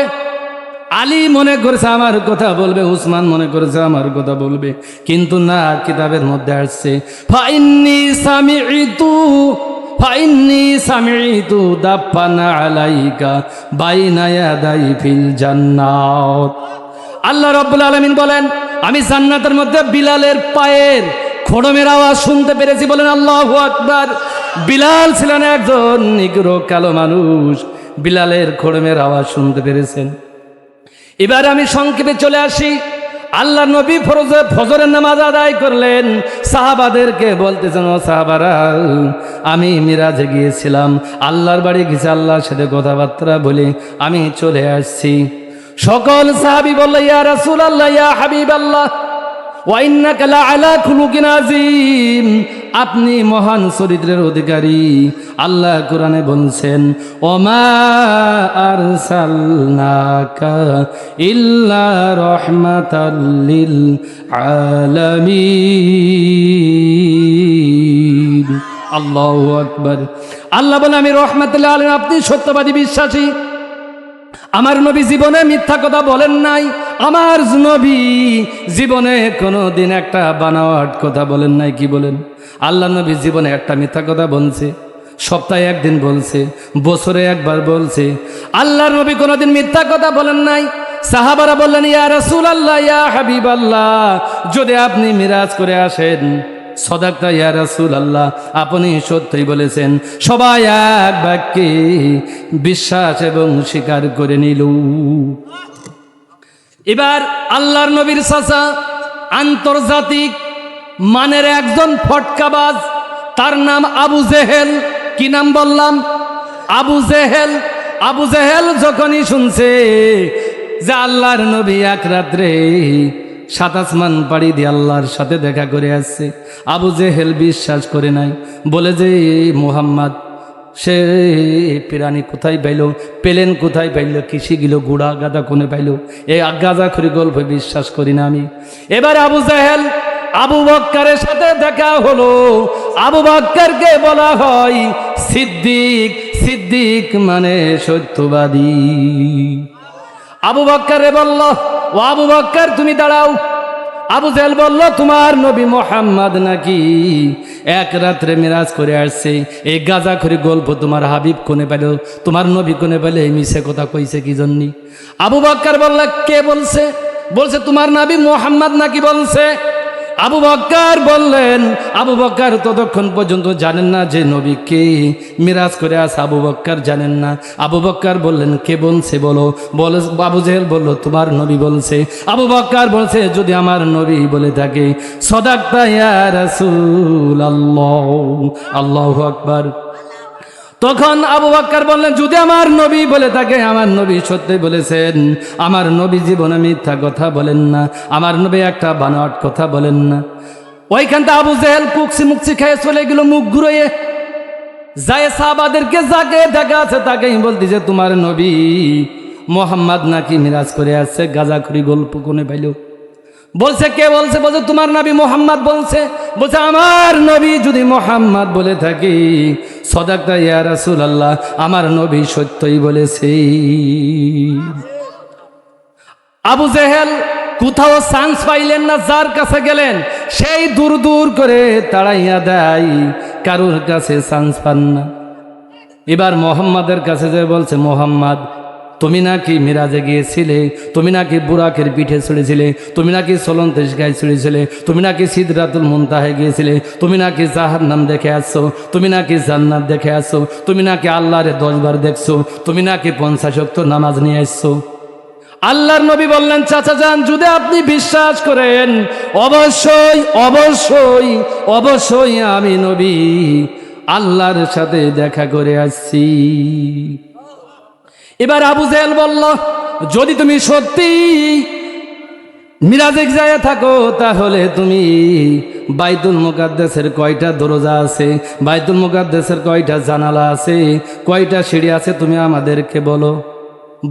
আলী মনে করছে আমার কথা বলবে, উসমান মনে করছে আমার কথা বলবে, কিন্তু না, কিতাবের মধ্যে আসছে ফাইন্নি সামি'তু দাফানা আলাইকা বাইনা ইয়াদাই ফিল জান্নাত। আল্লাহ রাব্বুল আলামিন বলেন আমি জান্নাতের মধ্যে বিলালের পায়ের খড়মের আওয়াজ শুনতে পেরেছি। বলেন আল্লাহু আকবার। বিলাল ছিলেন একজন নিগ্রো কালো মানুষ, বিলালের খড়মের আওয়াজ শুনতে পেরেছেন। এবার আমি সংক্ষেপে চলে আসি। আল্লাহ নবী ফজরের নামাজ আদায় করলেন, সাহাবাদেরকে বলতেছেন ও সাহাবারা, আমি মিরাজে গিয়েছিলাম, আল্লাহর বাড়ি গেছি, আল্লাহর সাথে কথাবার্তা বলে আমি চলে আসছি। সকল সাহাবী বলল ইয়া রাসূলুল্লাহ, ইয়া হাবিবাল্লাহ, ওয়া ইন্নাকা লাআলা খুলুকিন আযীম, আপনি মহান চরিত্রের অধিকারী। আল্লাহ কোরআনে বলছেন ওমা আরসালনাকা ইল্লা রাহমাতাল লিল আলামিন। আল্লাহু আকবার। আল্লাহ বলে আমি রহমাতুল লিল আলামিন, আপনি সত্যবাদী বিশ্বাসী, আমার নবী জীবনে মিথ্যা কথা বলেন নাই, আমার নবী জীবনে কোনোদিন একটা বানোয়াট কথা বলেন নাই। কি বলেন? আল্লাহ নবী জীবনে একটা মিথ্যা কথা বলছে, সপ্তাহে একদিন বলছে, বছরে একবার বলছে। আল্লাহর নবী কোনোদিন মিথ্যা কথা বলেন নাই। সাহাবারা বললেন, ইয়া রাসূলুল্লাহ, ইয়া হাবিবাল্লাহ, যদি আপনি মিরাজ করে আসেন, সদাকতা ইয়া রাসূলুল্লাহ, আপনি সত্যই বলেছেন। সবাই এক বাক্যে বিশ্বাস এবং স্বীকার করে নিল। এবার আল্লাহর নবীর চাচা আন্তর্জাতিক মানের একজন ফটকাবাজ, তার নাম আবু জেহেল। কি নাম বললাম? আবু জেহেল। আবু জেহেল যখনই শুনছে যে আল্লাহর নবী এক রাত্রে 7 আসমান পাড়ি দিয়ে আল্লাহর সাথে দেখা করে আসছে, আবু জেহেল বিশ্বাস করে নাই। বলে যে মুহাম্মদ সে প্রাণী কোথায় পাইল, পেলেন কোথায় পাইল, কিসে গেল, গুড়া গাদা কোনে পাইল, এই গাঁজা খড়ি গল্প বিশ্বাস করি না আমি। এবার আবু জেহেল আবু বক্করের সাথে দেখা হলো। আবু বক্করকে বলা হয় সিদ্দিক। সিদ্দিক মানে সত্যবাদী। আবু বক্করে বলল, ও আবু বক্কর তুমি দাঁড়াও। আবু জেহেল বলল, তোমার নবী মুহাম্মদ নাকি এক রাত্রে মিরাজ করে আসছে, এই গাঁজাখড়ি গল্প তোমার হাবিব কোনে পেল, তোমার নবী কোনে পেলে, এই মিছে কথা কইছে কি জন্যে? আবু বক্কর বলল, কে বলছে? বলছে তোমার নবী মুহাম্মদ নাকি বলছে। আবু বক্কর বললেন, আবু বক্কর ততক্ষণ পর্যন্ত জানেন না যে নবী কে, মিরাজ করে আসে আবু বক্কর জানেন না। আবু বক্কর বললেন, কে বলছে বলো। বলে আবু জেহেল বলল, তোমার নবী বলছে। আবু বক্কর বলছে, যদি আমার নবী বলে থাকে, সাদাকতা ইয়া রাসূলুল্লাহ। আল্লাহু আকবার। তখন আবু বক্কর বললেন, যদি আমার নবী বলে থাকে, আমার নবী সত্যি বলেছেন, আমার নবী জীবনে মিথ্যা কথা বলেন না, আমার নবী একটা বানোয়াট কথা বলেন না। ওইখানটা আবু জেহেল কুকসি মুকসি খেয়ে চলে গেল, মুখ ঘুরিয়ে যায় সাহাবাদেরকে যাকে দেখা আছে তাকেই বলতেছে, তোমার নবী মুহাম্মদ নাকি মিরাজ করে আসছে, গাঁজাখড়ি গল্প কোনে পাইল। বলছে, কে বলছে? বলছে তোমার নবী মুহাম্মদ বলছে। বলছে আমার নবী যদি মুহাম্মদ বলে থাকি, সাদাকতা ইয়া রাসূলুল্লাহ, আমার নবী সত্যই বলেছে। আবু জেহেল কোথাও চান্স পাইলেন না, যার কাছে গেলেন সেই দূর দূর করে তাড়াইয়া দেয়, কারোর কাছে চান্স পান না। এবার মুহাম্মাদের কাছে যে বলছে, মুহাম্মদ তুমি নাকি মিরাজে গিয়েছিলে, তুমি নাকি বুরাকের পিঠে চড়েছিলে, তুমি নাকি চলন্তেশ গায়ে চড়েছিলে, তুমি নাকি সিদরাতুল মুনতাহায় গিয়েছিলে, তুমি নাকি জাহান্নাম দেখে আসছো, তুমি নাকি জান্নাত দেখে আসছো, তুমি নাকি আল্লাহরে 10 বার দেখছো, তুমি নাকি 50 ওয়াক্ত নামাজ নিয়ে আসছো। আল্লাহর নবী বললেন, চাচা যান, যদি আপনি বিশ্বাস করেন, অবশ্যই অবশ্যই অবশ্যই আমি নবী আল্লাহর সাথে দেখা করে আসছি। এবার আবু জেহেল বলল, যদি তুমি সত্যি মিরাজে যায় থাকো, তাহলে তুমি বাইতুল মুকাদ্দাসের কয়টা দরজা আছে, বাইতুল মুকাদ্দাসের কয়টা জানালা আছে, কয়টা সিঁড়ি আছে, তুমি আমাদেরকে বলো।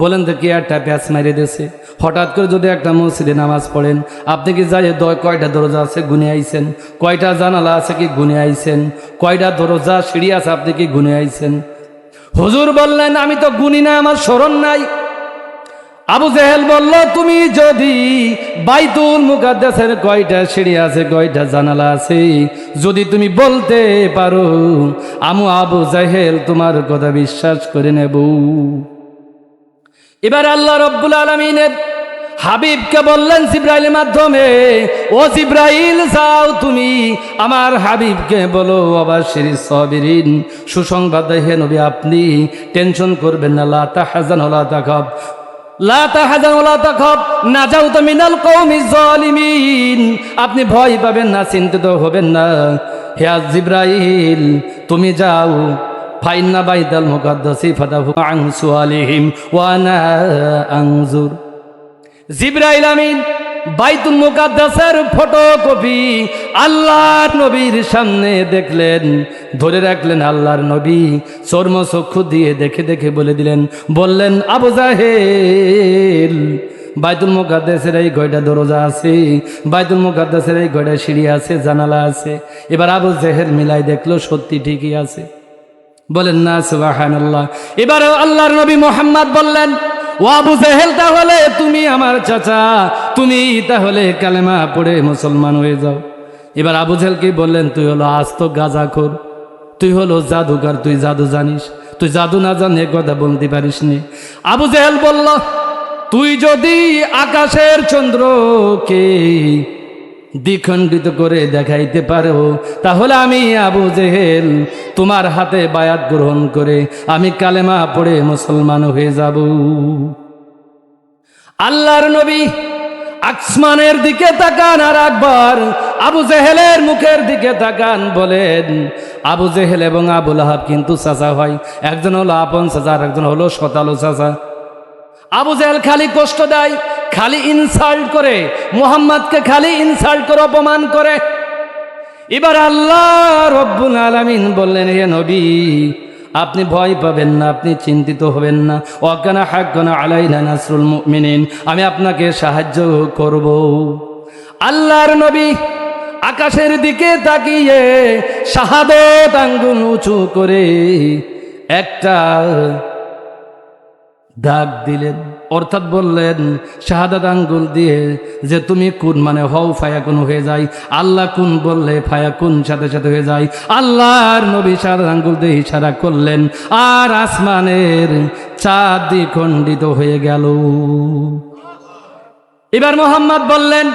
বলেন তো, কি একটা প্যাঁচ মারিয়ে দিয়েছে। হঠাৎ করে যদি একটা মসজিদে নামাজ পড়েন, আপনি কি যাই কয়টা দরজা আছে গুনে আইছেন, কয়টা জানালা আছে কি গুনে আইছেন, কয়টা দরজা সিঁড়ি আছে আপনি কি গুনে আইছেন? হুজুর বললেন, আমি তো গুনি না, আমার স্মরণ নাই। আবু জেহেল বলল, তুমি যদি বাইতুল মুকাদ্দাসের কয়টা সিঁড়ি আছে, কয়টা জানালা আছে, যদি তুমি বলতে পারো, আমি আবু জেহেল তোমার কথা বিশ্বাস করে নেব। এবার আল্লাহ রব্বুল আলামিনের হাবিবকে বললেন জিব্রাইলের মাধ্যমে, ও জিব্রাইল যাও, তুমি আমার হাবিবকে বলো, অবাশিরিস সাবিরিন, সুসংবাদ হে নবী, আপনি টেনশন করবেন না, লা তাহজান ওয়া লা তাখাফ, লা তাহজান ওয়া লা তাখাফ, নাজাউতা মিনাল কওমিজ জালিমিন, আপনি ভয় পাবেন না, চিন্তিত হবেন না। হে জিব্রাইল, তুমি যাও, ফাইন্না বাইতাল মুকাদ্দাসি ফাতাহু আন সুআলিহিম ওয়া আনা আনজুর। জিব্রাইল আমিন বাইতুল মুকাদ্দাসের ফটোকপি আল্লাহর নবীর সামনে দেখলেন, ধরে রাখলেন। আল্লাহর নবী চর্মচক্ষু দিয়ে দেখে দেখে বলে দিলেন, বললেন, আবু জাহেল, বাইতুল মুকাদ্দাসের এই কয়টা দরজা আছে, বাইতুল মুকাদ্দাসের এই কয়টা সিঁড়ি আছে, জানালা আছে। এবার আবু জাহেল মিলাই দেখলো, সত্যি ঠিকই আছে। বলেন না সুবহানাল্লাহ। এবার আল্লাহর নবী মুহাম্মদ বললেন, ও ও আবু জেহেল, তাহলে তুমি আমার চাচা, তুমি তাহলে কালেমা পড়ে মুসলমান হয়ে যাও। এবার আবু জেহেলকে বললেন, তুই হলো আস্ত গাঁজাখোর, তুই হলো জাদুকর, তুই জাদু জানিস, তুই জাদু না জানে কথা বলতে পারিস নি। আবু জেহেল বলল, তুই যদি আকাশের চন্দ্রকে দ্বিখণ্ডিত করে দেখাইতে পারো, তাহলে আমি আবু জেহেল তোমার হাতে বায়াত গ্রহণ করে আমি কালেমা পড়ে মুসলমান হয়ে যাব। আল্লাহর নবী আসমানের দিকে তাকান আর একবার আবু জেহেলের মুখের দিকে তাকান, বলেন, আবু জেহেল এবং আবু লাহাব কিন্তু চাচা হয়, একজন হলো আপন চাচা আর একজন হলো শতালো চাচা। আবু জেহেল খালি কষ্ট দেয়, খালি ইনসাল্ট করে, মুহাম্মদকে খালি ইনসাল্ট করে, অপমান করে। এবার আল্লাহ রব্বুল আলামিন বললেন, হে নবী, আপনি ভয় পাবেন না, আপনি চিন্তিত হবেন না। ওয়াকানা হাক্কান আলাইনা নাসরুল মুমিনিন, আমি আপনাকে সাহায্য করব। আল্লাহর নবী আকাশের দিকে তাকিয়ে শাহাদাত আঙ্গুল উঁচু করে একটা ডাক দিলেন, অর্থাৎ বললেন শাহাদাত আঙ্গুল দিয়ে যে তুমি কুন মানে হও ফায়াকুন হয়ে যায়। আল্লাহ কুন বললে ফায়াকুন সাথে সাথে হয়ে যায়। আল্লাহর নবী শাহাদাত আঙ্গুল দিয়ে ইশারা করলেন আর আসমানের চাঁদ দ্বিখণ্ডিত হয়ে গেল। এবার মুহাম্মদ বললেন,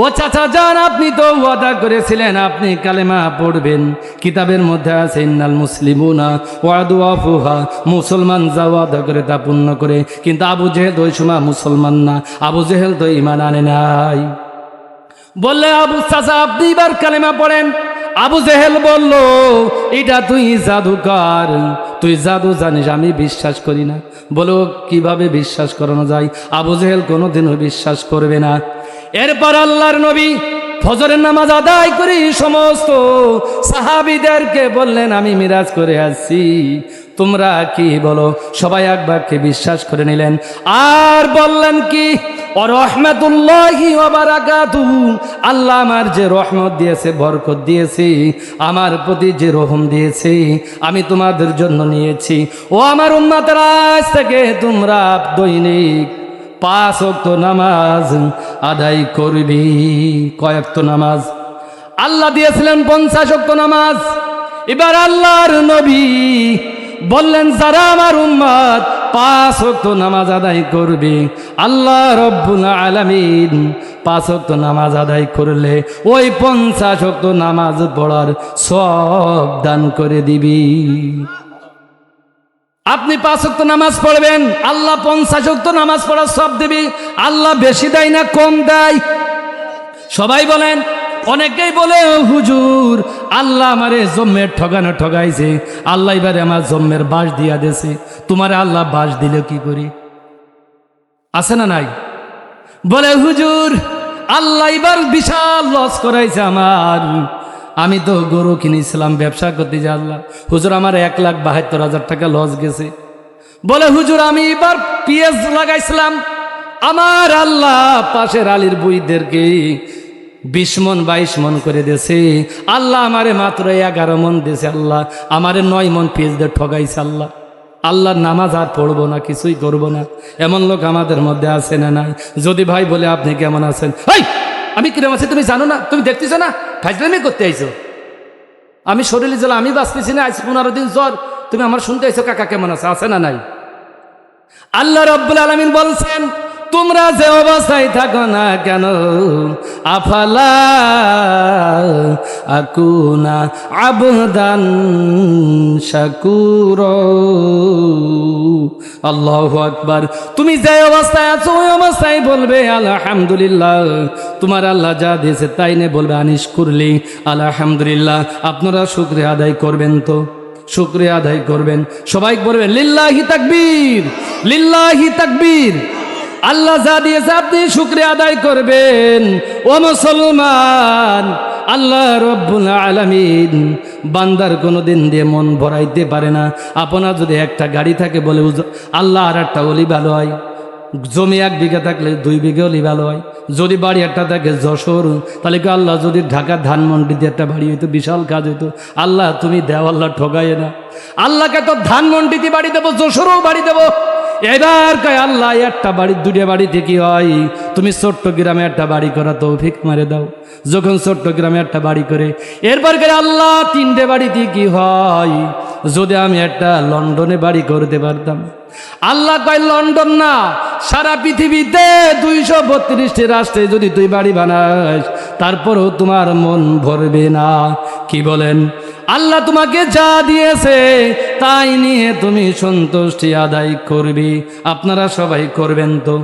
ও চাচা যান, আপনি তো ওয়াদা করেছিলেন আপনি কালেমা পড়বেন, কিতাবের মধ্যে আছে ইন্নাল মুসলিমুনা ওয়াদুয়াফুহা, মুসলমান যা ওয়াদা করে তা পূর্ণ করে। কিন্তু আবু জেহেল তো ওই সময় মুসলমান না, আবু জেহেল তো ঈমান আনে নাই। বললে, আবু চাচা আপনি এবার কালেমা পড়েন। আবু জেহেল বলল, এটা তুই জাদুকর, তুই জাদু জানিস, আমি বিশ্বাস করি না। বলো কিভাবে বিশ্বাস করানো যায়? আবু জেহেল কোনোদিনও বিশ্বাস করবে না। এরপর আল্লাহর নবী ফজরের নামাজ আদায় করে সমস্ত সাহাবীদেরকে বললেন, আমি মিরাজ করে আসছি, তোমরা কি বলো? সবাই এক বাক্যে বিশ্বাস করে নিলেন। আর বললেন কি, ও রহমাতুল্লাহি ওয়া বারাকাতুহু, আল্লাহ আমার যে রহমত দিয়েছে, বরকত দিয়েছে, আমার প্রতি যে রহম দিয়েছে, আমি তোমাদের জন্য নিয়েছি। ও আমার উম্মতেরা, আজ থেকে তোমরা দৈনিক 5 ওয়াক্ত নামাজ আদায় করবি। কয় ওয়াক্ত নামাজ? আল্লাহ দিয়েছিলেন 50 ওয়াক্ত নামাজ। এবার আল্লাহর নবী বললেন, যারা আমার উম্মত 5 ওয়াক্ত নামাজ আদায় করবে, আল্লাহ রব্বুল আলামিন 5 ওয়াক্ত নামাজ আদায় করলে ওই 50 ওয়াক্ত নামাজ পড়ার সওয়াব দান করে দিবি। আপনি 5 ওয়াক্ত নামাজ পড়বেন, আল্লাহ 50 ওয়াক্ত নামাজ পড়ার সওয়াব দিবি। আল্লাহ বেশি দেয় না কম দেয়? সবাই বলেন। অনেকেই বলে, হুজুর আল্লাহ আমারে জম্মের ঠগানো ঠগাইছে, আল্লাহ এবারে আমার জম্মের বাস দিয়া দেছে, তোমার আল্লাহ বাস দিলে কি করি? আছে না নাই? বলে, হুজুর আল্লাহ এবার বিশাল লস করাইছে আমার, আমি তো গরু কিনেছিলাম ব্যবসা করতে যে, আল্লাহ হুজুর আমার 1,72,000 টাকা লস গেছে। বলে, হুজুর আমি এবার পেঁয়াজ লাগাইছিলাম, আমার আল্লাহ পাশের আলীর বুইদেরকে 20 মন 22 মন করে দিয়েছে, আল্লাহ আমারে মাত্র 11 মন দিয়েছে, আল্লাহ আমারে 9 মন পেঁয়াজ দিয়ে ঠগাইছে। আল্লাহ আল্লাহর নামাজ আর পড়বো না, কিছুই করবো না। এমন লোক আমাদের মধ্যে আছে না নাই? যদি ভাই বলে আপনি কেমন আছেন, আমি কিরম আছি তুমি জানো না? তুমি দেখতেছো না? ফাজলামি করতে আইছো। আমি শরীরে জ্বালা, আমি বাঁচতেছি না, আজ 15 দিন জ্বর, তুমি আমার শুনতে আইছো কাকা কেমন আছে? আছে না নাই? আল্লাহ রাব্বুল আলামিন বলছেন, তোমরা যে অবস্থায় থাকো না কেন, আফালা আকুনা আবদান শাকুরা। আল্লাহু আকবার। তুমি যে অবস্থায় আছো ওই অবস্থায় বলবে আলহামদুলিল্লাহ, তোমার আল্লাহ যা দিয়েছে তাই নিয়ে বলবে আনিশ করলি আলহামদুলিল্লাহ। আপনারা শুকরিয়া আদায় করবেন তো? শুকরিয়া আদায় করবেন। সবাই বলবেন লিল্লাহি তাকবীর, লিল্লাহি তাকবীর। আল্লাহ যা দিয়েছে আপনি শুকরিয়া আদায় করবেন। ও মুসলমান, আল্লাহ রব্বুল আলামিন বান্দার কোনোদিন দিয়ে মন ভরাইতে পারে না। আপনার যদি একটা গাড়ি থাকে, বলে আল্লাহ আর একটা অলি ভালো হয়, জমি 1 বিঘা থাকলে 2 বিঘা অলি ভালো হয়। যদি বাড়ি একটা থাকে যশোর, তাহলে কি আল্লাহ যদি ঢাকার ধানমন্ডিতে একটা বাড়ি হইতো, বিশাল কাজ হইতো। আল্লাহ তুমি দেও, আল্লাহ ঠগাইয়ে না। আল্লাহকে তো ধানমন্ডিতে বাড়ি দেবো, যশোরেও বাড়ি দেবো, এবার কয় আল্লাহ একটা বাড়ি দুটো বাড়িতে কি হয়, তুমি চট্টগ্রামে একটা বাড়ি করা তৌফিক মারে দাও। যখন চট্টগ্রামে একটা বাড়ি করে, এরপর কয় আল্লাহ তিনটে বাড়িতে কি হয়, যদি আমি একটা লন্ডনে বাড়ি করতে পারতাম। আল্লাহ কয় লন্ডন না, সারা পৃথিবীতে 232টি রাষ্ট্রে যদি তুই বাড়ি বানাস তারপরও তোমার মন ভরবে না। কি বলেন? আল্লাহ তোমাকে যা দিয়েছে তাই নিয়ে তুমি সন্তুষ্টি আদায় করবি। আপনারা সবাই করবেন তো?